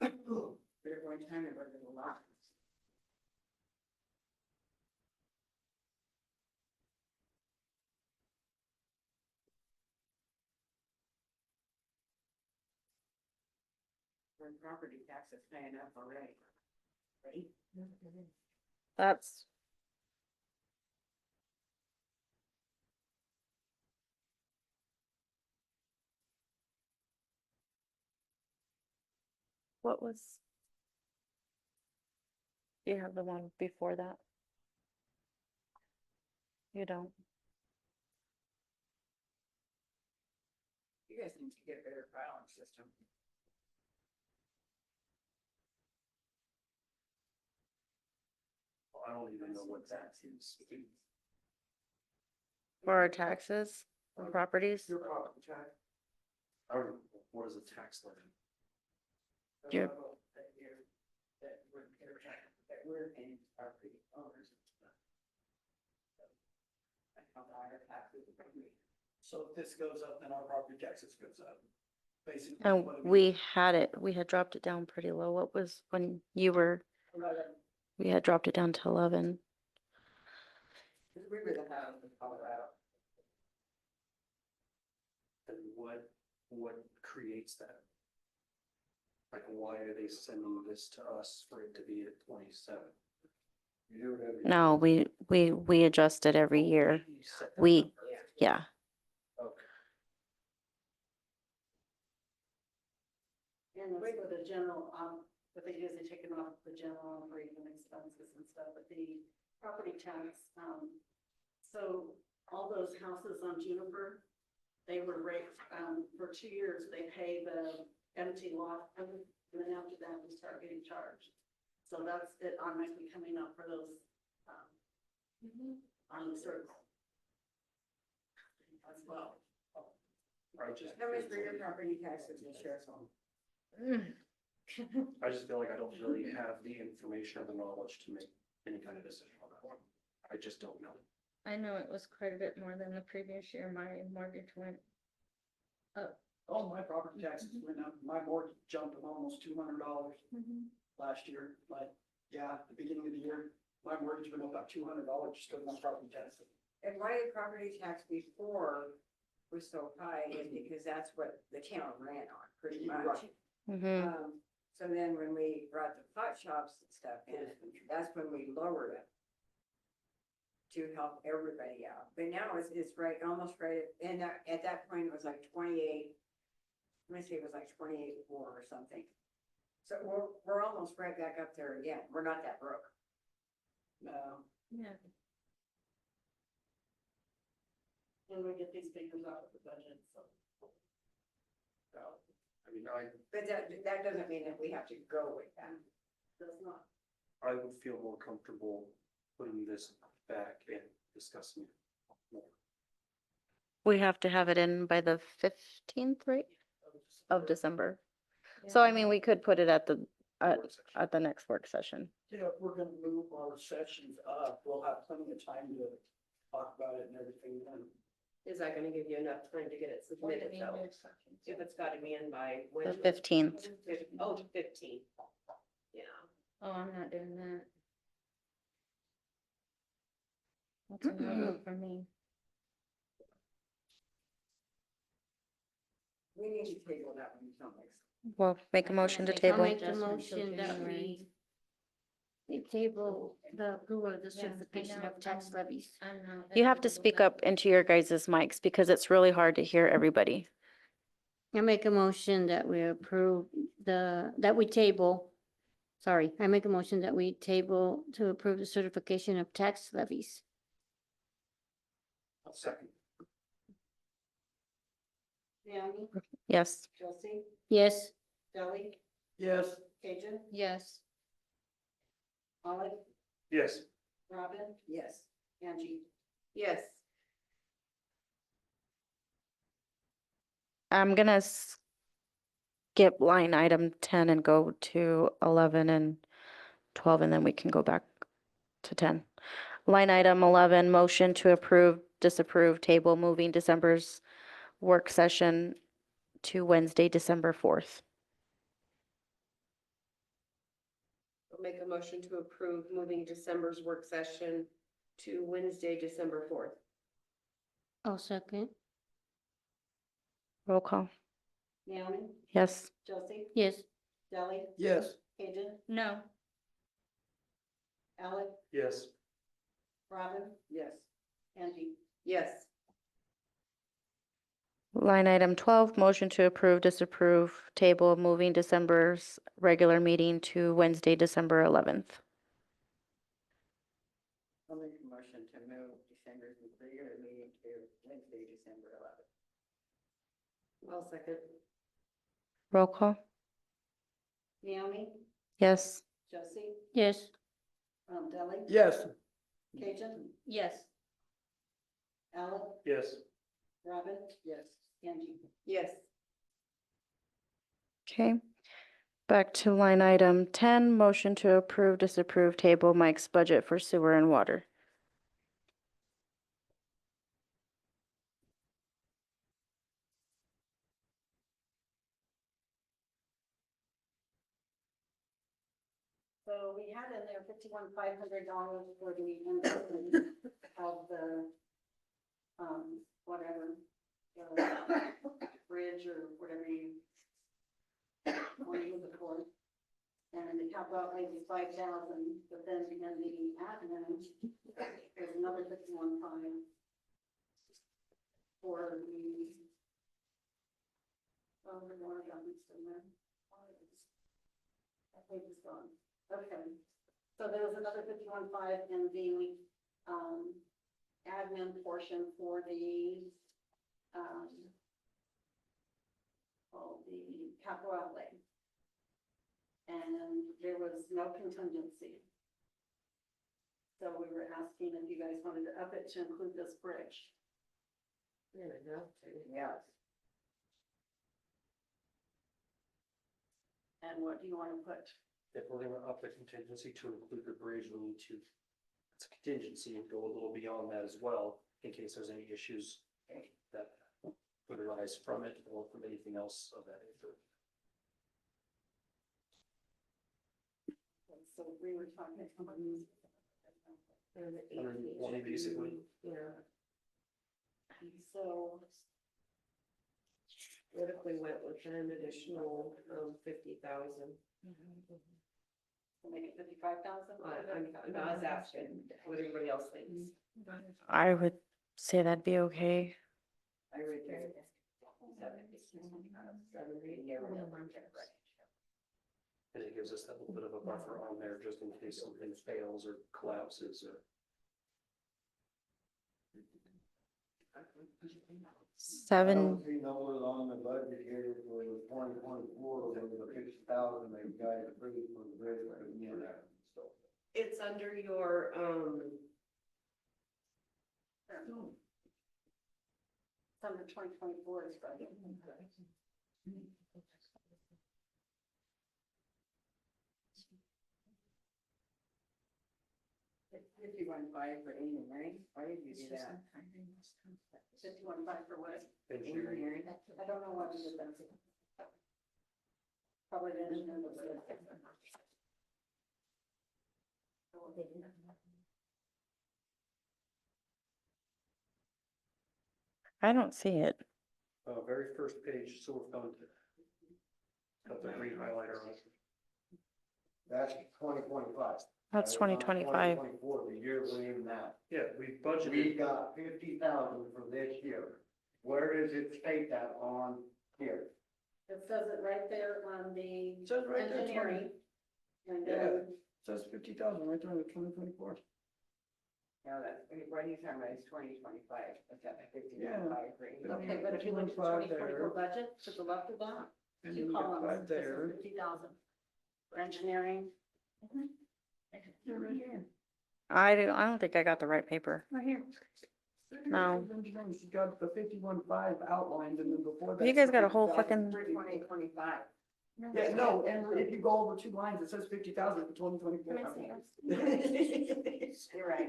[SPEAKER 11] But at one time it wasn't a lot. When property taxes paying up already. Right?
[SPEAKER 1] That's. What was? Do you have the one before that? You don't.
[SPEAKER 11] You guys need to get a better filing system.
[SPEAKER 10] Well, I don't even know what that is.
[SPEAKER 1] For our taxes, and properties?
[SPEAKER 10] Your property tax? I don't know, what is a tax levy?
[SPEAKER 1] Your-
[SPEAKER 11] That we're paying property owners. How higher taxes are going to be.
[SPEAKER 4] So if this goes up, then our property taxes goes up. Basically.
[SPEAKER 1] And
[SPEAKER 4] what
[SPEAKER 1] we had dropped it down pretty low. What was when you were, we had dropped it down to 11.
[SPEAKER 11] We were the house in Colorado.
[SPEAKER 10] And what creates that? Like, why are they sending this to us for it to be at 27? You do it every.
[SPEAKER 1] No, we adjust it every year.
[SPEAKER 10] You set that
[SPEAKER 1] We,
[SPEAKER 10] number.
[SPEAKER 1] yeah.
[SPEAKER 10] Okay.
[SPEAKER 8] And it's for the general, what they do is they take it off the general operating expenses and stuff, but the property tax, so all those houses on Juniper, they were rated, for 2 years, they pay the empty lot, and then after that, we start getting charged. So that's it automatically coming up for those, on the service. As well.
[SPEAKER 10] I just,
[SPEAKER 11] How much for your property taxes and sheriff's home?
[SPEAKER 10] I just feel like I don't really have the information or the knowledge to make any kind of decision on that one. I just don't know.
[SPEAKER 9] I know it was quite a bit more than the previous year. My mortgage went up.
[SPEAKER 4] Oh, my property taxes went up, my mortgage jumped almost $200 last year, but yeah, at the beginning of the year, my mortgage went up about $200 just because of my property taxes.
[SPEAKER 11] And why the property tax before was so high is because that's what the town ran on, pretty much. So then when we brought the pot shops and stuff in, that's when we lowered it to help everybody out. But now it's right, almost right, and at that point, it was like 28, let me see, it was like 28.4 or something. So we're almost right back up there again. We're not that broke.
[SPEAKER 4] No,
[SPEAKER 9] Yeah.
[SPEAKER 8] And we get these figures out of the budget, so.
[SPEAKER 10] I mean,
[SPEAKER 11] But that doesn't mean that we have to go with that.
[SPEAKER 8] Does not.
[SPEAKER 10] I would feel more comfortable putting this back and discussing it more.
[SPEAKER 1] We have to have it in by the 15th, right, of December. So I mean, we could put it at the, at the next work session.
[SPEAKER 4] yeah, if we're gonna move our sessions up, we'll have plenty of time to talk about it and everything then.
[SPEAKER 6] Is that gonna give you enough time to get it submitted though? If it's gotta be in by when?
[SPEAKER 1] The 15th.
[SPEAKER 6] Oh, 15. Yeah.
[SPEAKER 9] Oh, I'm not doing that. That's a no for me.
[SPEAKER 11] We need to table that one until next.
[SPEAKER 1] Well, make a motion to
[SPEAKER 9] I'll
[SPEAKER 1] table.
[SPEAKER 9] make the motion that we table the approval of the certification of tax levies.
[SPEAKER 1] You have to speak up into your guys' mics because it's really hard to hear everybody.
[SPEAKER 9] I make a motion that we approve that we table, sorry, I make a motion that we table to approve the certification of tax levies.
[SPEAKER 10] I'll second.
[SPEAKER 8] Naomi,
[SPEAKER 1] Yes.
[SPEAKER 8] Josie,
[SPEAKER 9] Yes.
[SPEAKER 8] Deli,
[SPEAKER 4] Yes,
[SPEAKER 8] Cajun,
[SPEAKER 9] Yes.
[SPEAKER 8] Olive,
[SPEAKER 10] Yes.
[SPEAKER 8] Robin,
[SPEAKER 11] Yes.
[SPEAKER 8] Angie.
[SPEAKER 6] Yes.
[SPEAKER 1] I'm gonna skip line item 10 and go to 11 and 12, and then we can go back to 10. Line item 11, motion to approve, disapprove, table moving December's work session to Wednesday, December 4th.
[SPEAKER 6] I'll make a motion to approve moving December's work session to Wednesday, December 4th.
[SPEAKER 9] I'll second.
[SPEAKER 1] Roll call.
[SPEAKER 8] Naomi,
[SPEAKER 1] Yes.
[SPEAKER 8] Josie,
[SPEAKER 9] Yes.
[SPEAKER 8] Deli,
[SPEAKER 4] yes,
[SPEAKER 8] Cajun,
[SPEAKER 9] No.
[SPEAKER 8] Alec,
[SPEAKER 10] Yes.
[SPEAKER 8] Robin,
[SPEAKER 11] Yes.
[SPEAKER 8] Angie.
[SPEAKER 6] Yes.
[SPEAKER 1] Line item 12, motion to approve, disapprove, table moving December's regular meeting to Wednesday, December 11th.
[SPEAKER 11] I'll make a motion to move December's regular meeting to Wednesday, December 11th.
[SPEAKER 6] I'll second.
[SPEAKER 1] Roll call.
[SPEAKER 8] Naomi,
[SPEAKER 1] Yes.
[SPEAKER 8] Josie,
[SPEAKER 9] Yes.
[SPEAKER 8] Deli,
[SPEAKER 4] yes,
[SPEAKER 8] Cajun,
[SPEAKER 9] Yes.
[SPEAKER 8] Alec,
[SPEAKER 10] Yes.
[SPEAKER 8] Robin,
[SPEAKER 11] Yes.
[SPEAKER 8] Angie.
[SPEAKER 6] Yes.
[SPEAKER 1] Okay. Back to line item 10, motion to approve, disapprove, table Mike's budget for sewer and water.
[SPEAKER 8] So we had in there $51,500 for the investment of the, whatever, the bridge or whatever you want to use it for. And the capital outlay was 5,000, but then in the admin, there's another 51,500 for the, oh, the water government's in there. page is gone. Okay. So there was another 51.5 in the, admin portion for the, the capital outlay. And there was no contingency. So we were asking if you guys wanted to up it to include this bridge.
[SPEAKER 11] Yes.
[SPEAKER 8] And what do you want to put?
[SPEAKER 10] If we're gonna up the contingency to include the bridge, we need to, it's a contingency and go a little beyond that as well, in case there's any issues that would arise from it or from anything else of that nature.
[SPEAKER 8] So we were talking.
[SPEAKER 10] 120 basically.
[SPEAKER 11] Yeah.
[SPEAKER 8] So,
[SPEAKER 11] What if we went with an additional, 50,000?
[SPEAKER 8] we'll make it 55,000?
[SPEAKER 11] I was asking what everybody else thinks.
[SPEAKER 1] I would say that'd be okay.
[SPEAKER 11] I read there.
[SPEAKER 10] And it gives us that little bit of a buffer on there just in case something fails or collapses or.
[SPEAKER 1] Seven,
[SPEAKER 7] On the budget here for 2024, with the 50,000, they got approved for the bridge, but you know that.
[SPEAKER 11] It's under your,
[SPEAKER 8] It's under 2024 is budget.
[SPEAKER 11] 51.5 for Amy, right? Why did you do that?
[SPEAKER 8] 51.5 for what?
[SPEAKER 11] Engineering.
[SPEAKER 8] I don't know what we did that. Probably the engineer was good.
[SPEAKER 1] I don't see it.
[SPEAKER 10] Very first page, sewer fund. Got the green highlighter on it.
[SPEAKER 7] That's 2025.
[SPEAKER 1] That's 2025.
[SPEAKER 7] 2024, the year we're in now.
[SPEAKER 10] Yeah, we
[SPEAKER 7] We
[SPEAKER 10] budgeted,
[SPEAKER 7] got 50,000 for this year. Where does it state that on here?
[SPEAKER 8] It says it right there on the
[SPEAKER 4] Says right there, 20.
[SPEAKER 8] engineering. And
[SPEAKER 4] Yeah.
[SPEAKER 8] then,
[SPEAKER 4] Says 50,000 right there in the 2024.
[SPEAKER 11] No, that's, what are you talking about, it's 2025, that's at 51.5
[SPEAKER 4] Yeah.
[SPEAKER 11] rate.
[SPEAKER 8] okay, but if you look at the
[SPEAKER 4] 51.5
[SPEAKER 8] 2024
[SPEAKER 4] there.
[SPEAKER 8] budget, to the left of that,
[SPEAKER 4] And
[SPEAKER 8] two
[SPEAKER 4] then you got
[SPEAKER 8] columns,
[SPEAKER 4] 5
[SPEAKER 8] it
[SPEAKER 4] there.
[SPEAKER 8] says 50,000. For engineering.
[SPEAKER 4] Yeah, right here.
[SPEAKER 1] I don't think I got the right paper.
[SPEAKER 4] Right here.
[SPEAKER 1] No.
[SPEAKER 4] Engineering, she's got the 51.5 outlined and then before that.
[SPEAKER 1] You guys got a whole
[SPEAKER 4] 50,000.
[SPEAKER 1] fucking-
[SPEAKER 11] 2025.
[SPEAKER 4] Yeah, no, and if you go over 2 lines, it says 50,000 for 2024.
[SPEAKER 11] You're right.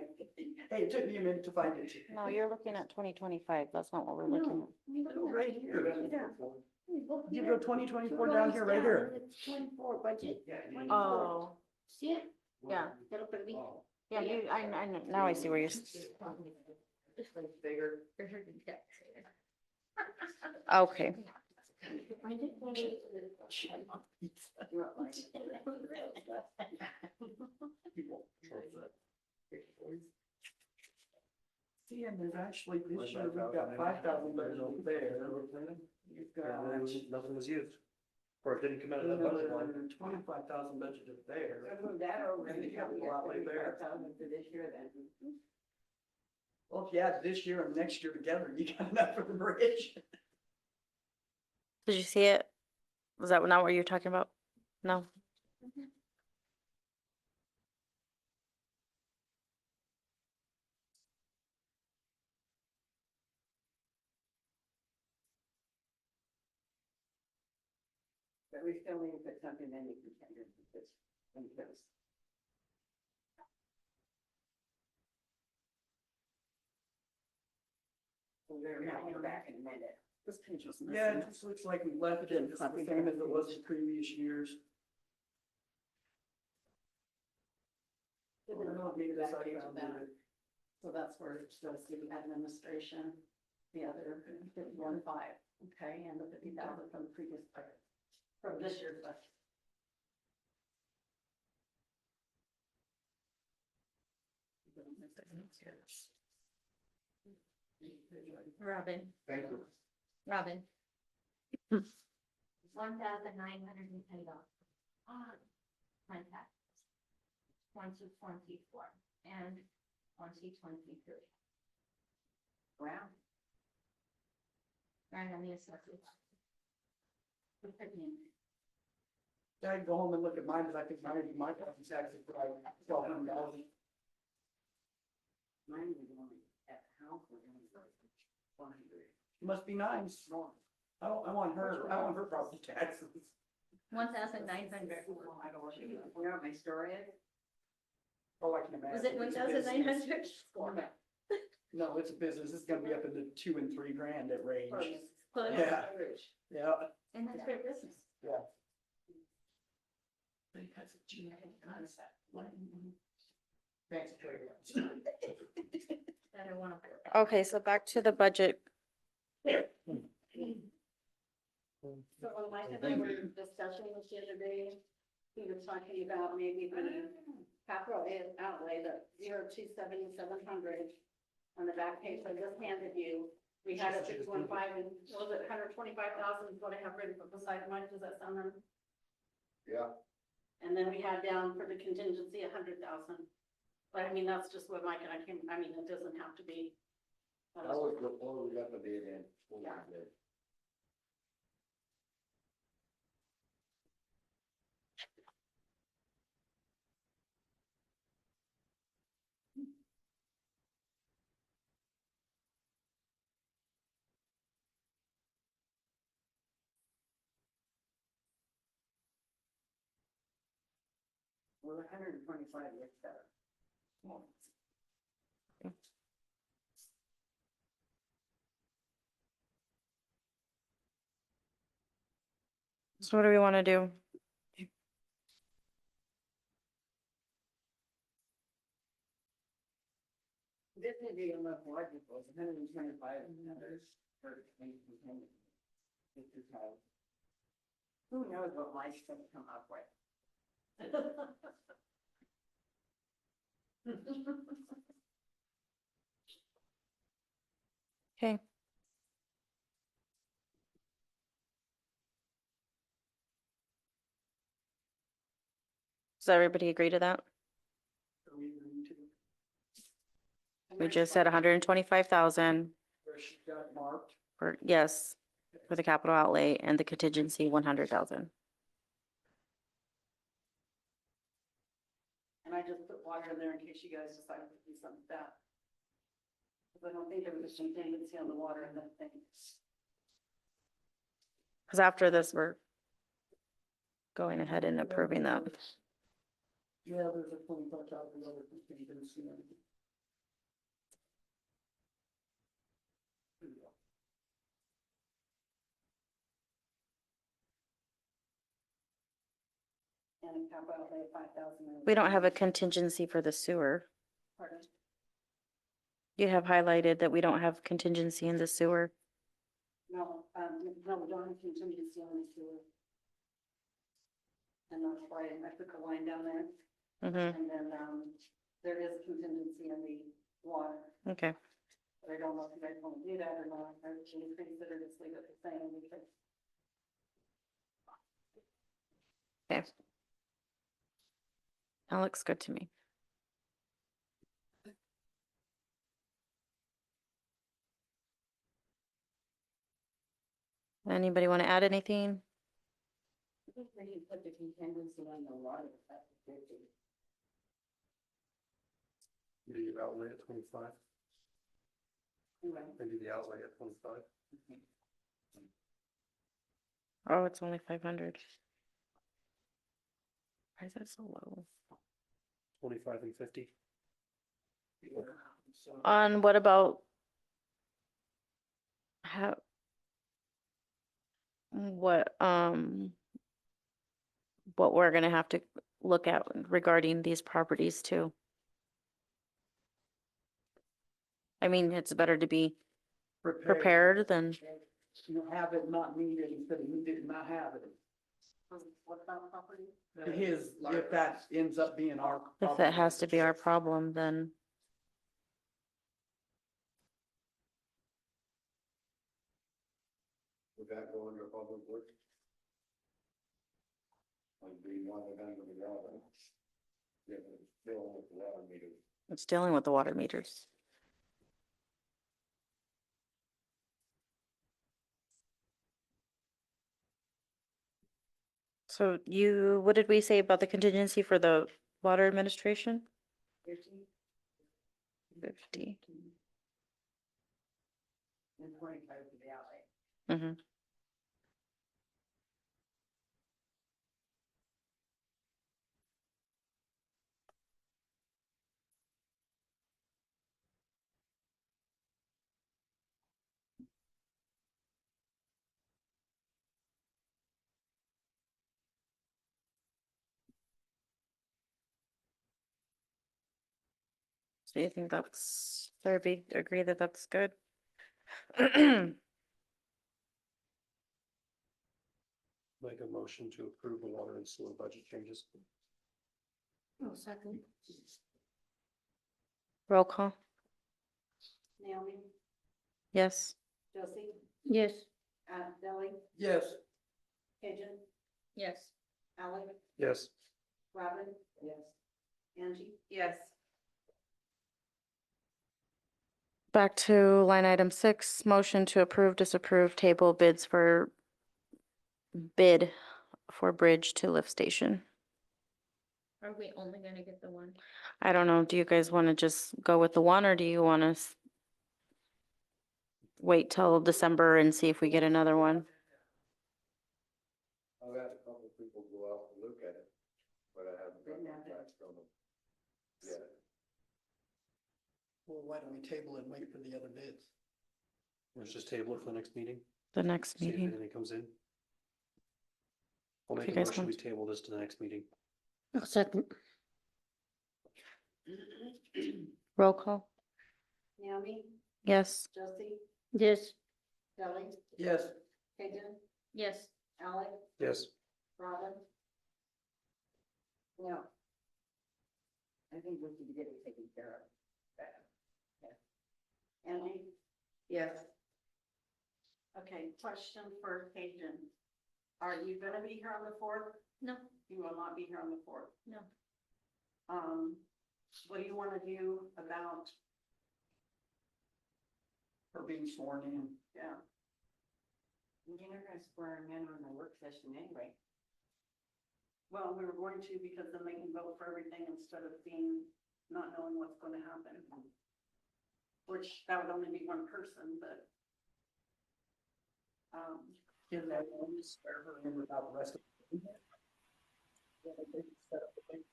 [SPEAKER 4] Hey, it took me a minute to find it.
[SPEAKER 1] No, you're looking at 2025. That's not what we're looking at.
[SPEAKER 4] No, right here. You go 2024 down here, right here.
[SPEAKER 9] It's 24 budget.
[SPEAKER 1] Oh,
[SPEAKER 9] See it?
[SPEAKER 1] yeah.
[SPEAKER 9] It'll be.
[SPEAKER 1] Yeah, I know, now I see where you're.
[SPEAKER 11] This one's bigger.
[SPEAKER 1] Okay.
[SPEAKER 4] See, and there's actually this year, we've got 5,000 budget there. You've got
[SPEAKER 10] nothing was used. Or it didn't come out of that budget line.
[SPEAKER 4] another 25,000 budgeted there.
[SPEAKER 11] So move that over.
[SPEAKER 4] And
[SPEAKER 11] and
[SPEAKER 4] you got a
[SPEAKER 11] we
[SPEAKER 4] lot right there.
[SPEAKER 11] 35,000 for this year then.
[SPEAKER 4] Well, if you add this year and next year together, you got enough for the bridge.
[SPEAKER 1] Did you see it? Was that not what you're talking about? No.
[SPEAKER 11] But we still need to put something in the contender because. We're gonna go back in a minute.
[SPEAKER 8] This page was
[SPEAKER 4] Yeah,
[SPEAKER 8] missing.
[SPEAKER 4] it just looks like we left it the same as it was in previous years.
[SPEAKER 8] It
[SPEAKER 4] I
[SPEAKER 8] didn't
[SPEAKER 4] don't know,
[SPEAKER 8] copy
[SPEAKER 4] maybe
[SPEAKER 8] the
[SPEAKER 4] this
[SPEAKER 8] back
[SPEAKER 4] I
[SPEAKER 8] page of
[SPEAKER 4] found
[SPEAKER 8] that.
[SPEAKER 4] it.
[SPEAKER 8] So that's where it says the administration, the other 51.5, okay, and the 50,000 from the previous, from this year's budget.
[SPEAKER 9] Robin,
[SPEAKER 7] Thank you.
[SPEAKER 9] Robin. $1,910. 2024 and 2023.
[SPEAKER 11] Wow.
[SPEAKER 9] And then the assessment.
[SPEAKER 4] I go home and look at mine, but I think my property tax is like $1,200.
[SPEAKER 11] Mine was only at the house, was only like 100.
[SPEAKER 4] Must be nice. I want her property taxes.
[SPEAKER 9] 1,900.
[SPEAKER 11] You know what my story is?
[SPEAKER 4] Oh, I can imagine.
[SPEAKER 9] Was it
[SPEAKER 4] It's a business.
[SPEAKER 9] 1,900?
[SPEAKER 4] No, it's a business. It's gonna be up in the $2,000 and $3,000 at range.
[SPEAKER 9] Close.
[SPEAKER 4] Yeah. Yeah.
[SPEAKER 9] And that's great business.
[SPEAKER 4] Yeah. Thanks.
[SPEAKER 9] That I want to.
[SPEAKER 1] Okay, so back to the budget.
[SPEAKER 8] So when Mike and I were discussing this the other day, he was talking about maybe the capital outlay, the 027,700 on the back page. I just handed you. We had it 615 and what was it 125,000 is what I have written beside mine. Does that sound right?
[SPEAKER 7] Yeah.
[SPEAKER 8] And then we had down for the contingency 100,000. But I mean, that's just what Mike and I came, I mean, it doesn't have to be.
[SPEAKER 7] That was before we got the bid in.
[SPEAKER 8] Yeah.
[SPEAKER 11] Well, 125 looks better.
[SPEAKER 1] So what do we want to do?
[SPEAKER 11] This would be a lot logical, 125 numbers for maintenance. This is how. Who knows what Mike's gonna come up with?
[SPEAKER 1] Okay. Does everybody agree to that?
[SPEAKER 4] Are we agreeing to
[SPEAKER 1] We just said 125,000
[SPEAKER 4] where she got marked?
[SPEAKER 1] for, yes, for the capital outlay and the contingency 100,000.
[SPEAKER 8] And I just put water in there in case you guys decide to do something with that. Because I don't think there was a contingency on the water in that thing.
[SPEAKER 1] Because after this, we're going ahead and approving that.
[SPEAKER 4] Yeah, there's a $25,000 contingency.
[SPEAKER 8] And a capital outlay of 5,000.
[SPEAKER 1] We don't have a contingency for the sewer.
[SPEAKER 8] Pardon?
[SPEAKER 1] You have highlighted that we don't have contingency in the sewer.
[SPEAKER 8] No, no, we don't have contingency on the sewer. And that's why I put the line down there.
[SPEAKER 1] Mm-hmm.
[SPEAKER 8] And then, there is contingency in the water,
[SPEAKER 1] Okay.
[SPEAKER 8] but I don't know if you guys want to do that or not. I would consider just leave it the same because.
[SPEAKER 1] Okay. That looks good to me. Anybody want to add anything?
[SPEAKER 11] I think when you put the contingency on the water, that's 50.
[SPEAKER 10] Do the outlay at 25,
[SPEAKER 11] Anyway,
[SPEAKER 10] maybe the outlay at 25.
[SPEAKER 1] Oh, it's only 500. Why is that so low?
[SPEAKER 10] 25 and 50.
[SPEAKER 1] On what about how, what we're gonna have to look at regarding these properties too? I mean, it's better to be prepared than,
[SPEAKER 4] You have it not needed instead of needed and not have it.
[SPEAKER 8] What about property?
[SPEAKER 4] If that ends up being our.
[SPEAKER 1] if
[SPEAKER 4] problem.
[SPEAKER 1] it has to be our problem, then
[SPEAKER 7] Would that go under public works? Would be one of them to be relevant. Dealing with the water meter.
[SPEAKER 1] It's dealing with the water meters. So what did we say about the contingency for the water administration? 50.
[SPEAKER 11] And 25 for the outlay.
[SPEAKER 1] Mm-hmm. So you think everybody agree that that's good?
[SPEAKER 10] Make a motion to approve the water and sewer budget changes.
[SPEAKER 9] Oh, second.
[SPEAKER 1] Roll call,
[SPEAKER 8] Naomi,
[SPEAKER 1] yes.
[SPEAKER 8] Josie,
[SPEAKER 9] Yes.
[SPEAKER 8] Delly,
[SPEAKER 4] Yes.
[SPEAKER 8] Cajun,
[SPEAKER 9] Yes.
[SPEAKER 8] Alec,
[SPEAKER 10] Yes.
[SPEAKER 8] Robin,
[SPEAKER 11] Yes.
[SPEAKER 8] Angie.
[SPEAKER 6] Yes.
[SPEAKER 1] Back to line item 6, motion to approve, disapprove, table bid for bridge to lift station.
[SPEAKER 9] Are we only gonna get the one?
[SPEAKER 1] I don't know, do you guys want to just go with the one, or do you want to wait till December and see if we get another one?
[SPEAKER 7] I've had a couple of people go out and look at it, but I haven't gotten back from them yet.
[SPEAKER 4] Well, why don't we table and wait for the other bids?
[SPEAKER 10] Let's just table it for the next meeting,
[SPEAKER 1] The next
[SPEAKER 10] see if
[SPEAKER 1] meeting?
[SPEAKER 10] anything comes in. We'll
[SPEAKER 1] If
[SPEAKER 10] make
[SPEAKER 1] you
[SPEAKER 10] a
[SPEAKER 1] guys
[SPEAKER 10] motion, we
[SPEAKER 1] want-
[SPEAKER 10] table this to the next meeting.
[SPEAKER 9] Oh, second.
[SPEAKER 1] Roll call,
[SPEAKER 8] Naomi,
[SPEAKER 1] yes.
[SPEAKER 8] Josie,
[SPEAKER 9] Yes.
[SPEAKER 8] Delly,
[SPEAKER 4] Yes.
[SPEAKER 8] Cajun,
[SPEAKER 9] Yes.
[SPEAKER 8] Alec,
[SPEAKER 10] Yes.
[SPEAKER 8] Robin,
[SPEAKER 11] No. I think we should get it taken care of.
[SPEAKER 8] Angie.
[SPEAKER 11] Yes.
[SPEAKER 8] Okay, question for Cajun. Are you gonna be here on the 4th?
[SPEAKER 9] No.
[SPEAKER 8] You will not be here on the 4th.
[SPEAKER 9] No.
[SPEAKER 8] What do you wanna do about,
[SPEAKER 4] Her being sworn in.
[SPEAKER 8] yeah,
[SPEAKER 11] You're not gonna swear him in on the work session anyway.
[SPEAKER 8] well, we were going to because then they can vote for everything instead of not knowing what's gonna happen. Which, that would only be one person, but.
[SPEAKER 4] Can that only swear her in without the rest of the? Yeah, they can set up the thing.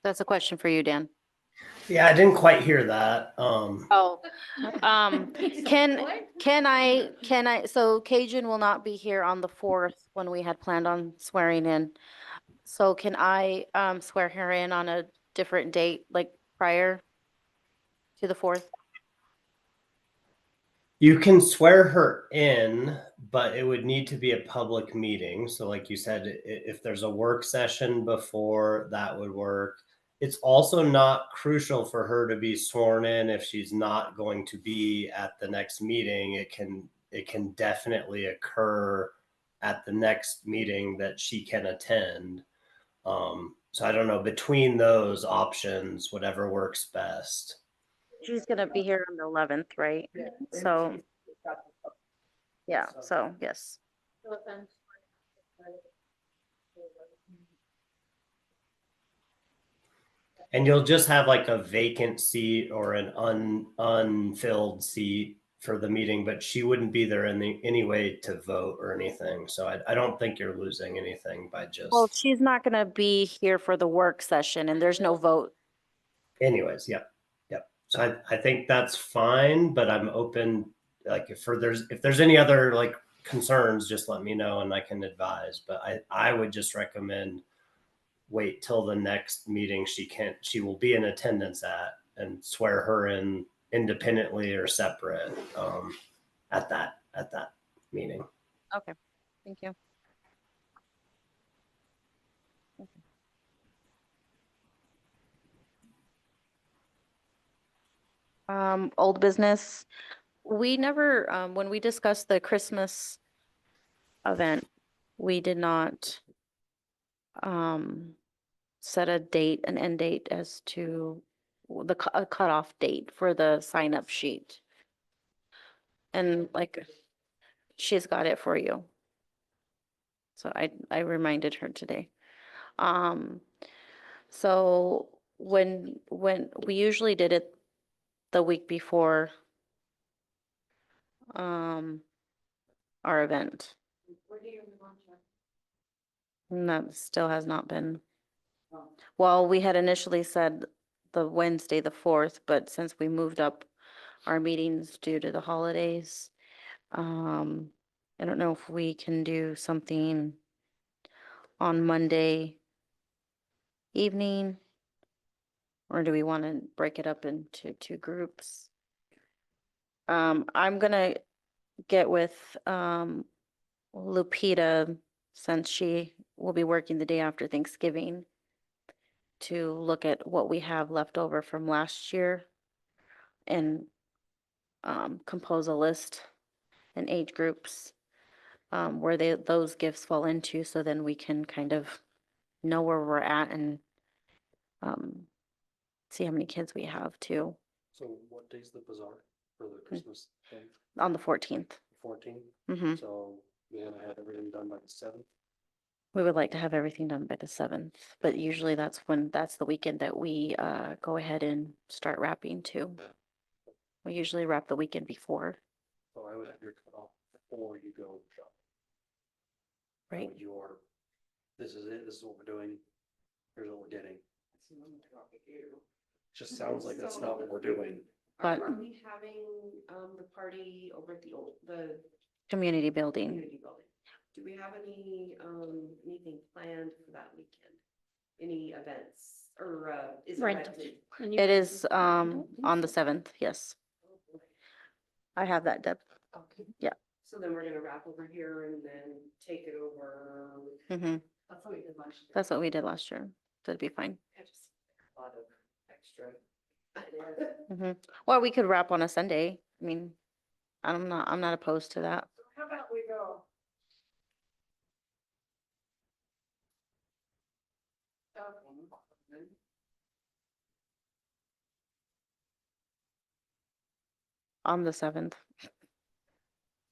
[SPEAKER 1] That's a question for you, Dan.
[SPEAKER 2] Yeah, I didn't quite hear that.
[SPEAKER 1] Oh, so Cajun will not be here on the 4th when we had planned on swearing in. So can I, swear her in on a different date, like prior to the 4th?
[SPEAKER 2] You can swear her in, but it would need to be a public meeting. So like you said, if there's a work session before, that would work. It's also not crucial for her to be sworn in if she's not going to be at the next meeting. It can definitely occur at the next meeting that she can attend. So I don't know, between those options, whatever works best.
[SPEAKER 1] She's gonna be here on the 11th, right? So, yeah, so, yes.
[SPEAKER 2] And you'll just have like a vacant seat or an unfilled seat for the meeting, but she wouldn't be there in any way to vote or anything. So I don't think you're losing anything by just.
[SPEAKER 1] Well, she's not gonna be here for the work session and there's no vote.
[SPEAKER 2] Anyways, yep. So I think that's fine, but I'm open. Like if there's any other like concerns, just let me know and I can advise. But I would just recommend wait till the next meeting she will be in attendance at, and swear her in independently or separate at that meeting.
[SPEAKER 1] Okay, thank you. Old business. We never, when we discussed the Christmas event, we did not set a date, an end date as to a cutoff date for the sign-up sheet. And like, she's got it for you. So I reminded her today. So when we usually did it the week before our event.
[SPEAKER 6] What do you want to?
[SPEAKER 1] And that still has not been. Well, we had initially said the Wednesday, the 4th, but since we moved up our meetings due to the holidays, I don't know if we can do something on Monday evening, or do we want to break it up into 2 groups? I'm gonna get with Lupita, since she will be working the day after Thanksgiving, to look at what we have left over from last year and compose a list and age groups where those gifts fall into, so then we can kind of know where we're at and see how many kids we have too,
[SPEAKER 10] So what day's the bazaar for the Christmas thing?
[SPEAKER 1] on the 14th.
[SPEAKER 10] 14th?
[SPEAKER 1] Mm-hmm.
[SPEAKER 10] So we haven't had everything done by the 7th.
[SPEAKER 1] We would like to have everything done by the 7th, but usually that's the weekend that we go ahead and start wrapping too. We usually wrap the weekend before,
[SPEAKER 10] So I would have your cutoff before you go shop. How
[SPEAKER 1] right?
[SPEAKER 10] would you order? This is it, this is what we're doing. Here's what we're getting. Just sounds like that's not what we're doing.
[SPEAKER 1] But
[SPEAKER 6] Are we having, the party over at the
[SPEAKER 1] community building,
[SPEAKER 6] community building? Do we have anything planned for that weekend? Any events or, is it
[SPEAKER 9] Right.
[SPEAKER 6] rented?
[SPEAKER 1] it is on the 7th, yes. I have that, Deb.
[SPEAKER 6] Okay.
[SPEAKER 1] Yeah.
[SPEAKER 6] So then we're gonna wrap over here and then take it over.
[SPEAKER 1] Mm-hmm.
[SPEAKER 6] That's what we did last year.
[SPEAKER 1] That's what we did last year, so it'd be fine.
[SPEAKER 6] I just, a lot of extra.
[SPEAKER 1] Mm-hmm. Or we could wrap on a Sunday. I mean, I'm not opposed to that.
[SPEAKER 6] How about we go?
[SPEAKER 1] On the 7th.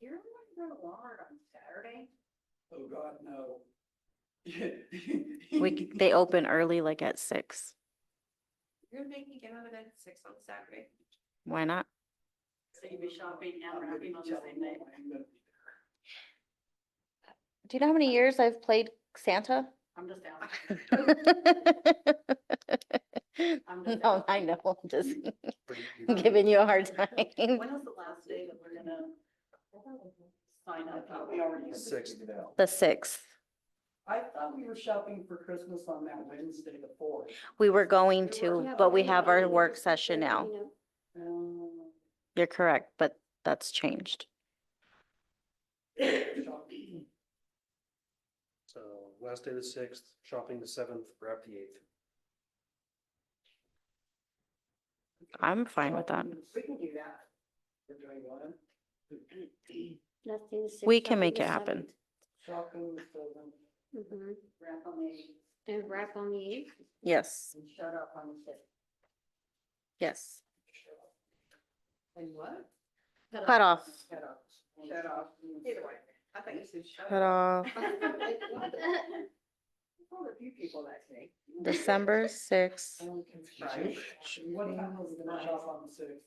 [SPEAKER 6] You're going to go to Walmart on Saturday?
[SPEAKER 4] Oh, God, no.
[SPEAKER 1] They open early, like at 6.
[SPEAKER 6] You're gonna make me get out of bed at 6 on Saturday?
[SPEAKER 1] Why not?
[SPEAKER 8] So you'll be shopping
[SPEAKER 4] I'm
[SPEAKER 8] and
[SPEAKER 4] gonna
[SPEAKER 8] wrapping
[SPEAKER 4] be
[SPEAKER 8] on the
[SPEAKER 4] telling
[SPEAKER 8] same day.
[SPEAKER 4] them I'm gonna be
[SPEAKER 1] Do you know how many years I've played Santa?
[SPEAKER 8] I'm just asking. I'm just
[SPEAKER 1] No, I
[SPEAKER 8] asking.
[SPEAKER 1] know, I'm just
[SPEAKER 10] Pretty-
[SPEAKER 1] giving you a hard time.
[SPEAKER 8] When is the last day that we're gonna sign up?
[SPEAKER 4] We already.
[SPEAKER 10] 6th.
[SPEAKER 1] The 6th.
[SPEAKER 4] I thought we were shopping for Christmas on that Wednesday, the 4th.
[SPEAKER 1] We were going to, but we have our work session now.
[SPEAKER 4] Um,
[SPEAKER 1] You're correct, but that's changed.
[SPEAKER 4] shopping.
[SPEAKER 10] So Wednesday the 6th, shopping the 7th, wrap the 8th.
[SPEAKER 1] I'm fine with that.
[SPEAKER 4] We can do that. We're doing one.
[SPEAKER 9] Let's do the 6th,
[SPEAKER 1] We can
[SPEAKER 9] shopping
[SPEAKER 1] make
[SPEAKER 9] the
[SPEAKER 1] it happen.
[SPEAKER 9] 7th.
[SPEAKER 4] Shopping, so then
[SPEAKER 6] Wrap on the,
[SPEAKER 9] And wrap on the 8th.
[SPEAKER 1] Yes,
[SPEAKER 6] and shut up on the 6th.
[SPEAKER 1] yes.
[SPEAKER 6] And what?
[SPEAKER 1] Cut off.
[SPEAKER 4] Head up.
[SPEAKER 6] Shut off. Either way. I thought you said shut
[SPEAKER 1] Cut
[SPEAKER 6] up.
[SPEAKER 1] off.
[SPEAKER 6] Told a few people that day.
[SPEAKER 1] December 6th.
[SPEAKER 6] Right.
[SPEAKER 4] What time was it gonna shop on the 6th?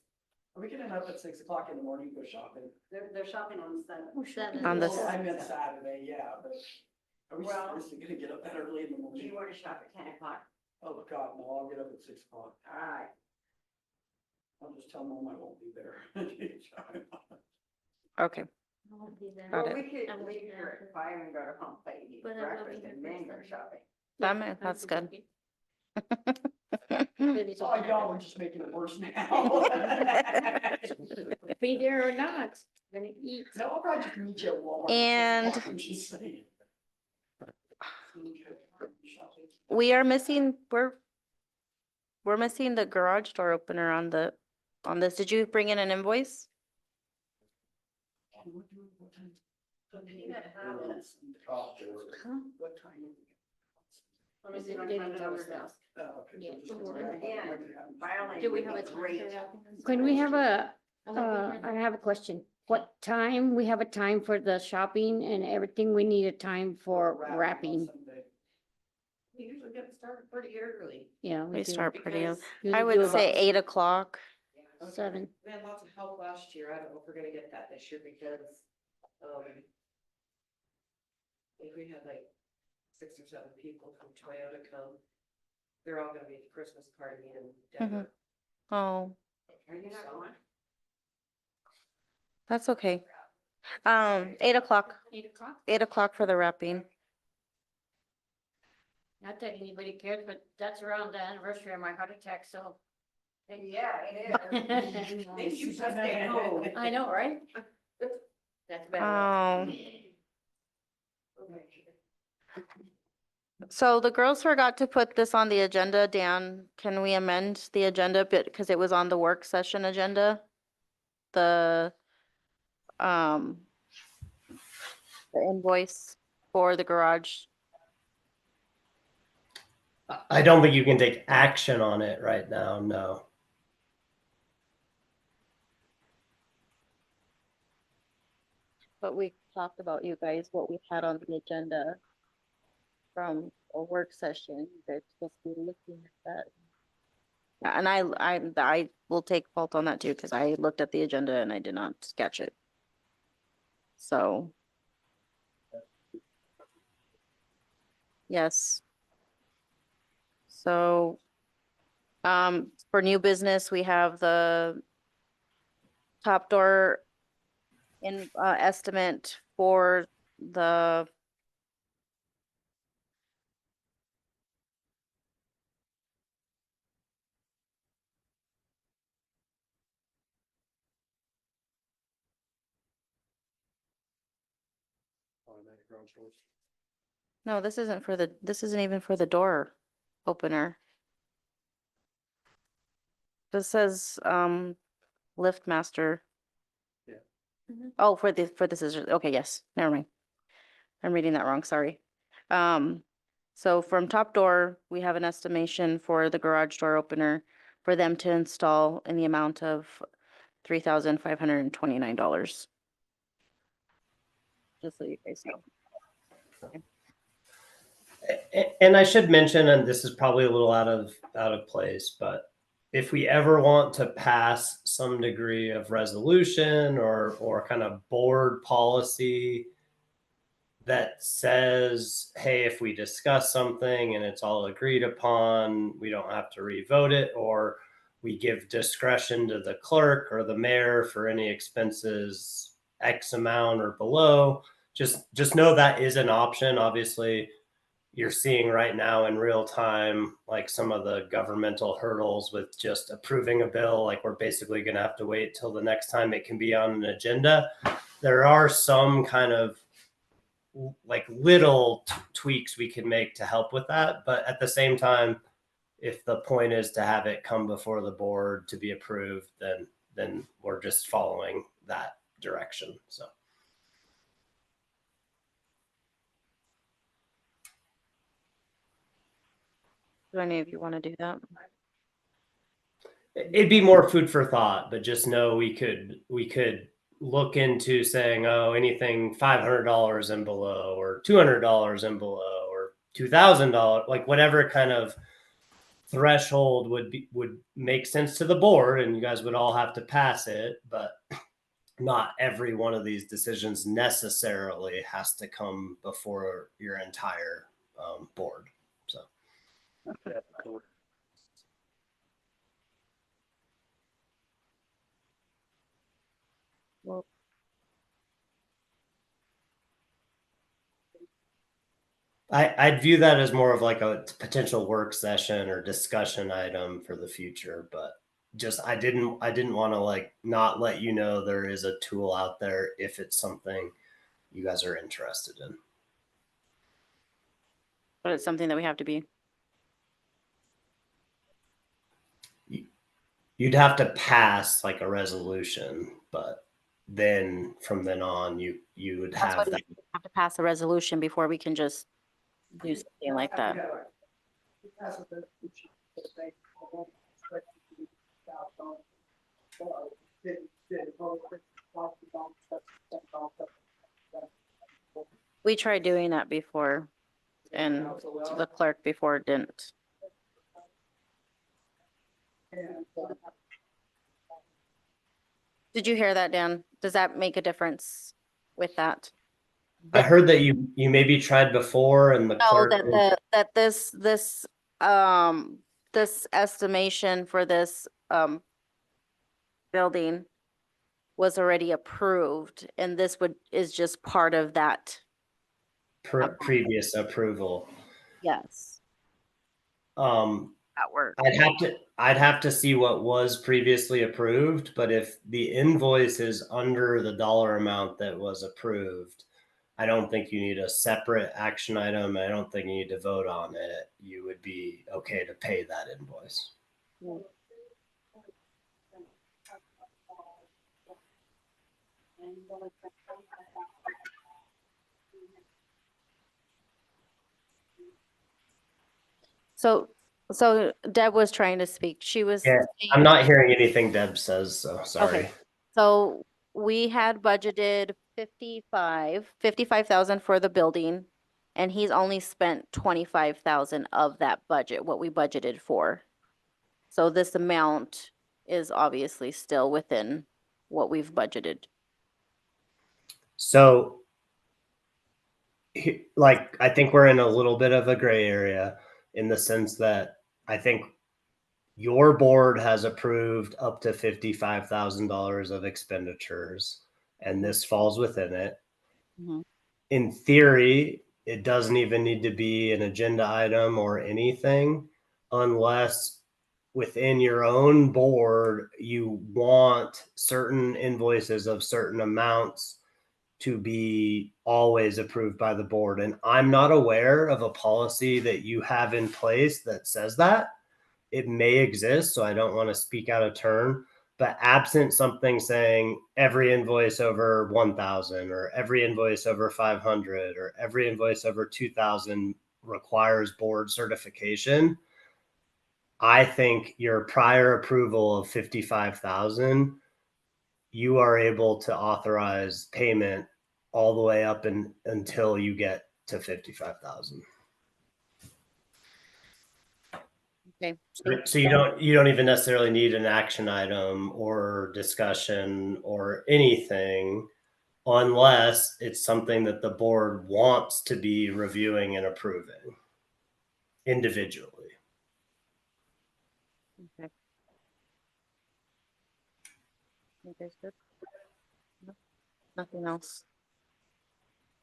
[SPEAKER 4] Are we getting up at 6 o'clock in the morning to go shopping?
[SPEAKER 8] They're shopping on the 7th.
[SPEAKER 9] 7th.
[SPEAKER 1] On the
[SPEAKER 4] Well, I meant Saturday, yeah, but are we
[SPEAKER 6] Well-
[SPEAKER 4] seriously gonna get up that early in the
[SPEAKER 6] Do
[SPEAKER 4] morning?
[SPEAKER 6] you want to shop at 10 o'clock?
[SPEAKER 4] Oh, God, no, I'll get up at 6 o'clock.
[SPEAKER 6] All right.
[SPEAKER 4] I'll just tell Mom I won't be there.
[SPEAKER 1] Okay,
[SPEAKER 9] I'll be there.
[SPEAKER 1] Got
[SPEAKER 6] Well,
[SPEAKER 1] it.
[SPEAKER 6] we could
[SPEAKER 9] I will
[SPEAKER 6] leave
[SPEAKER 9] be
[SPEAKER 6] here
[SPEAKER 9] there.
[SPEAKER 6] at 5 and go to home plate and eat
[SPEAKER 9] But I will
[SPEAKER 6] breakfast
[SPEAKER 9] be
[SPEAKER 6] and
[SPEAKER 9] there
[SPEAKER 6] then
[SPEAKER 9] for
[SPEAKER 6] go
[SPEAKER 9] Sunday.
[SPEAKER 6] shopping.
[SPEAKER 1] that's good.
[SPEAKER 4] Oh, y'all, we're just making it worse now.
[SPEAKER 9] Be there or not, gonna eat.
[SPEAKER 4] No, I'll probably just meet you at Walmart.
[SPEAKER 1] And-
[SPEAKER 4] I'm just saying.
[SPEAKER 1] We are missing, we're missing the garage door opener on this. Did you bring in an invoice?
[SPEAKER 8] Let me see if I
[SPEAKER 9] They
[SPEAKER 8] can find
[SPEAKER 9] didn't
[SPEAKER 8] it
[SPEAKER 9] tell
[SPEAKER 8] over
[SPEAKER 9] us
[SPEAKER 8] here.
[SPEAKER 9] that.
[SPEAKER 4] Oh, okay.
[SPEAKER 9] Yeah.
[SPEAKER 11] And filing
[SPEAKER 9] Do we
[SPEAKER 11] would
[SPEAKER 9] have
[SPEAKER 11] be
[SPEAKER 9] a time
[SPEAKER 11] great.
[SPEAKER 9] for that? Can we have I have a question. What time, we have a time for the shopping and everything, we need a time for wrapping.
[SPEAKER 6] We usually get started pretty early.
[SPEAKER 9] Yeah,
[SPEAKER 1] We
[SPEAKER 9] do.
[SPEAKER 1] start pretty,
[SPEAKER 6] Because-
[SPEAKER 1] I
[SPEAKER 9] Usually
[SPEAKER 1] would
[SPEAKER 9] do
[SPEAKER 1] say
[SPEAKER 9] about
[SPEAKER 1] 8 o'clock.
[SPEAKER 6] Okay.
[SPEAKER 9] 7.
[SPEAKER 6] We had lots of help last year. I don't know if we're gonna get that this year because, if we had like 6 or 7 people from Toyota come, they're all gonna be at the Christmas party in Denver.
[SPEAKER 1] Oh,
[SPEAKER 11] Are you not going?
[SPEAKER 1] that's okay. 8 o'clock,
[SPEAKER 9] 8 o'clock?
[SPEAKER 1] 8 o'clock for the wrapping.
[SPEAKER 9] Not that anybody cares, but that's around the anniversary of my heart attack, so.
[SPEAKER 11] Yeah, it is. Maybe you should stay home.
[SPEAKER 9] I know, right? That's bad.
[SPEAKER 1] Oh, so the girls forgot to put this on the agenda. Dan, can we amend the agenda bit, because it was on the work session agenda? The, um, the invoice for the garage.
[SPEAKER 2] I don't think you can take action on it right now. No.
[SPEAKER 1] But we talked about, you guys, what we had on the agenda from a work session. You guys supposed to be looking at that. Yeah, and I will take fault on that too, because I looked at the agenda and I did not sketch it. So. Yes. So, for new business, we have the top door in, estimate for the
[SPEAKER 3] Automatic garage doors.
[SPEAKER 1] no, this isn't for the, this isn't even for the door opener. This says, lift master.
[SPEAKER 3] Yeah.
[SPEAKER 1] Oh, for the scissors. Okay, yes, never mind. I'm reading that wrong, sorry. So from top door, we have an estimation for the garage door opener for them to install in the amount of $3,529. Just so you guys know.
[SPEAKER 2] And I should mention, and this is probably a little out of place, but if we ever want to pass some degree of resolution or kind of board policy that says, hey, if we discuss something and it's all agreed upon, we don't have to revote it, or we give discretion to the clerk or the mayor for any expenses X amount or below, just know that is an option. Obviously, you're seeing right now in real time, like some of the governmental hurdles with just approving a bill. Like we're basically going to have to wait till the next time it can be on an agenda. There are some kind of like little tweaks we can make to help with that. But at the same time, if the point is to have it come before the board to be approved, then we're just following that direction. So.
[SPEAKER 1] Do any of you want to do that?
[SPEAKER 2] It'd be more food for thought, but just know we could look into saying, oh, anything $500 and below, or $200 and below, or $2,000, like whatever kind of threshold would make sense to the board, and you guys would all have to pass it. But not every one of these decisions necessarily has to come before your entire board. So.
[SPEAKER 3] Yeah.
[SPEAKER 1] Well,
[SPEAKER 2] I'd view that as more of like a potential work session or discussion item for the future, but just I didn't want to like not let you know there is a tool out there if it's something you guys are interested
[SPEAKER 1] but it's something that we have to be.
[SPEAKER 2] in. You'd have to pass like a resolution, but then from then on you would
[SPEAKER 1] That's
[SPEAKER 2] have
[SPEAKER 1] what
[SPEAKER 2] that.
[SPEAKER 1] we have to pass a resolution before we can just do something like that.
[SPEAKER 4] That's what the chief was saying. I won't expect it to be out on, did all the stuff,
[SPEAKER 1] We tried doing that before and the clerk before didn't.
[SPEAKER 4] and,
[SPEAKER 1] Did you hear that, Dan? Does that make a difference with that?
[SPEAKER 2] I heard that you maybe tried before and the
[SPEAKER 1] No,
[SPEAKER 2] clerk.
[SPEAKER 1] that this estimation for this building was already approved, and this is just part of that.
[SPEAKER 2] Previous approval.
[SPEAKER 1] Yes, that worked.
[SPEAKER 2] I'd have to see what was previously approved, but if the invoice is under the dollar amount that was approved, I don't think you need a separate action item. I don't think you need to vote on it. You would be okay to pay that invoice.
[SPEAKER 1] So Deb was trying to speak. She was
[SPEAKER 2] Yeah, I'm
[SPEAKER 1] saying-
[SPEAKER 2] not hearing anything Deb says, so sorry.
[SPEAKER 1] Okay. So we had budgeted 55,000 for the building, and he's only spent 25,000 of that budget, what we budgeted for. So this amount is obviously still within what we've budgeted.
[SPEAKER 2] So, like, I think we're in a little bit of a gray area in the sense that I think your board has approved up to $55,000 of expenditures, and this falls within it.
[SPEAKER 1] Mhm.
[SPEAKER 2] In theory, it doesn't even need to be an agenda item or anything unless within your own board you want certain invoices of certain amounts to be always approved by the board. And I'm not aware of a policy that you have in place that says that. It may exist, so I don't want to speak out of turn. But absent something saying every invoice over 1,000 or every invoice over 500 or every invoice over 2,000 requires board certification, I think your prior approval of 55,000, you are able to authorize payment all the way up until you get to 55,000.
[SPEAKER 1] Okay.
[SPEAKER 2] So you don't even necessarily need an action item or discussion or anything unless it's something that the board wants to be reviewing and approving individually.
[SPEAKER 1] Okay. You guys good? No? Nothing else.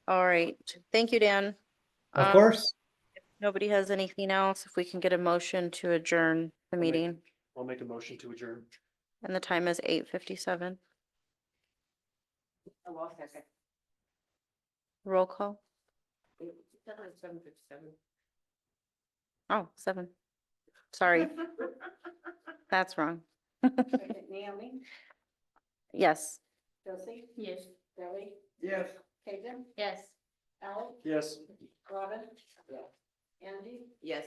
[SPEAKER 1] All right. Thank you, Dan.
[SPEAKER 2] Of course.
[SPEAKER 1] Nobody has anything else. If we can get a motion to adjourn the meeting,
[SPEAKER 10] I'll make a motion to adjourn.
[SPEAKER 1] and the time is 8:57.
[SPEAKER 11] I lost that second.
[SPEAKER 1] Roll call.
[SPEAKER 11] 7:57.
[SPEAKER 1] Oh, 7. Sorry, that's wrong.
[SPEAKER 8] Naomi,
[SPEAKER 1] Yes.
[SPEAKER 8] Josie,
[SPEAKER 9] Yes.
[SPEAKER 8] Kelly,
[SPEAKER 4] yes.
[SPEAKER 8] Caitlin,
[SPEAKER 9] Yes.
[SPEAKER 8] Alex,
[SPEAKER 10] Yes.
[SPEAKER 8] Robin, Andy.
[SPEAKER 11] Yes.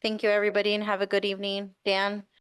[SPEAKER 1] Thank you, everybody, and have a good evening. Dan?